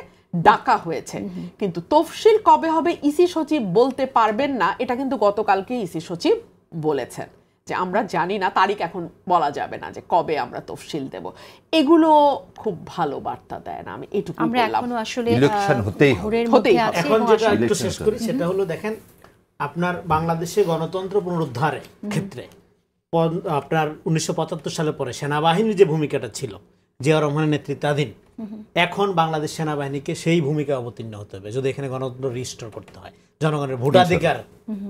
ডাকা হয়েছে, কিন্তু তফসিল কবে হবে ইসি সচিব বলতে পারবেন না। এটা কিন্তু গতকালকে ইসি সচিব বলেছেন যে আমরা জানি না, তারিখ এখন বলা যাবে না যে কবে আমরা তফসিল দেব। এগুলো খুব ভালো বার্তা দেয় না। আমি এটুকু বললাম। আমরা এখনো আসলে ইলেকশন হতেই হবে। এখন যেটা একটু শেষ করি সেটা হলো, দেখেন আপনার বাংলাদেশে গণতন্ত্র পুনরুদ্ধারের ক্ষেত্রে আপনার 1975 সালের পরে সেনাবাহিনীর যে ভূমিকাটা ছিল জিয়া রহমানের নেতৃত্বাধীন, এখন বাংলাদেশ সেনাবাহিনীকে সেই ভূমিকা অবতীর্ণ হতে হবে যদি এখানে গণতন্ত্র রিস্টোর করতে হয়, জনগণের ভোটাধিকার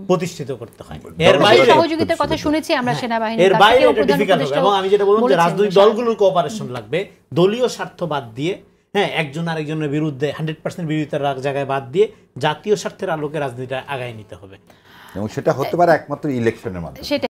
প্রতিষ্ঠিত করতে হয়। এর বাইরে সহযোগিতার কথা শুনেছি আমরা সেনাবাহিনীর এর বাইরে এটা ডিফিকাল্ট হবে, এবং আমি যেটা বললাম যে রাজনৈতিক দলগুলোর কোঅপারেশন লাগবে, দলীয় স্বার্থ বাদ দিয়ে, হ্যাঁ, একজন আরেকজনের বিরুদ্ধে 100% বিরোধিতার জায়গায় বাদ দিয়ে জাতীয় স্বার্থের আলোকে রাজনীতিটা আগায় নিতে হবে, এবং সেটা হতে পারে একমাত্র ইলেকশনের মাধ্যমে।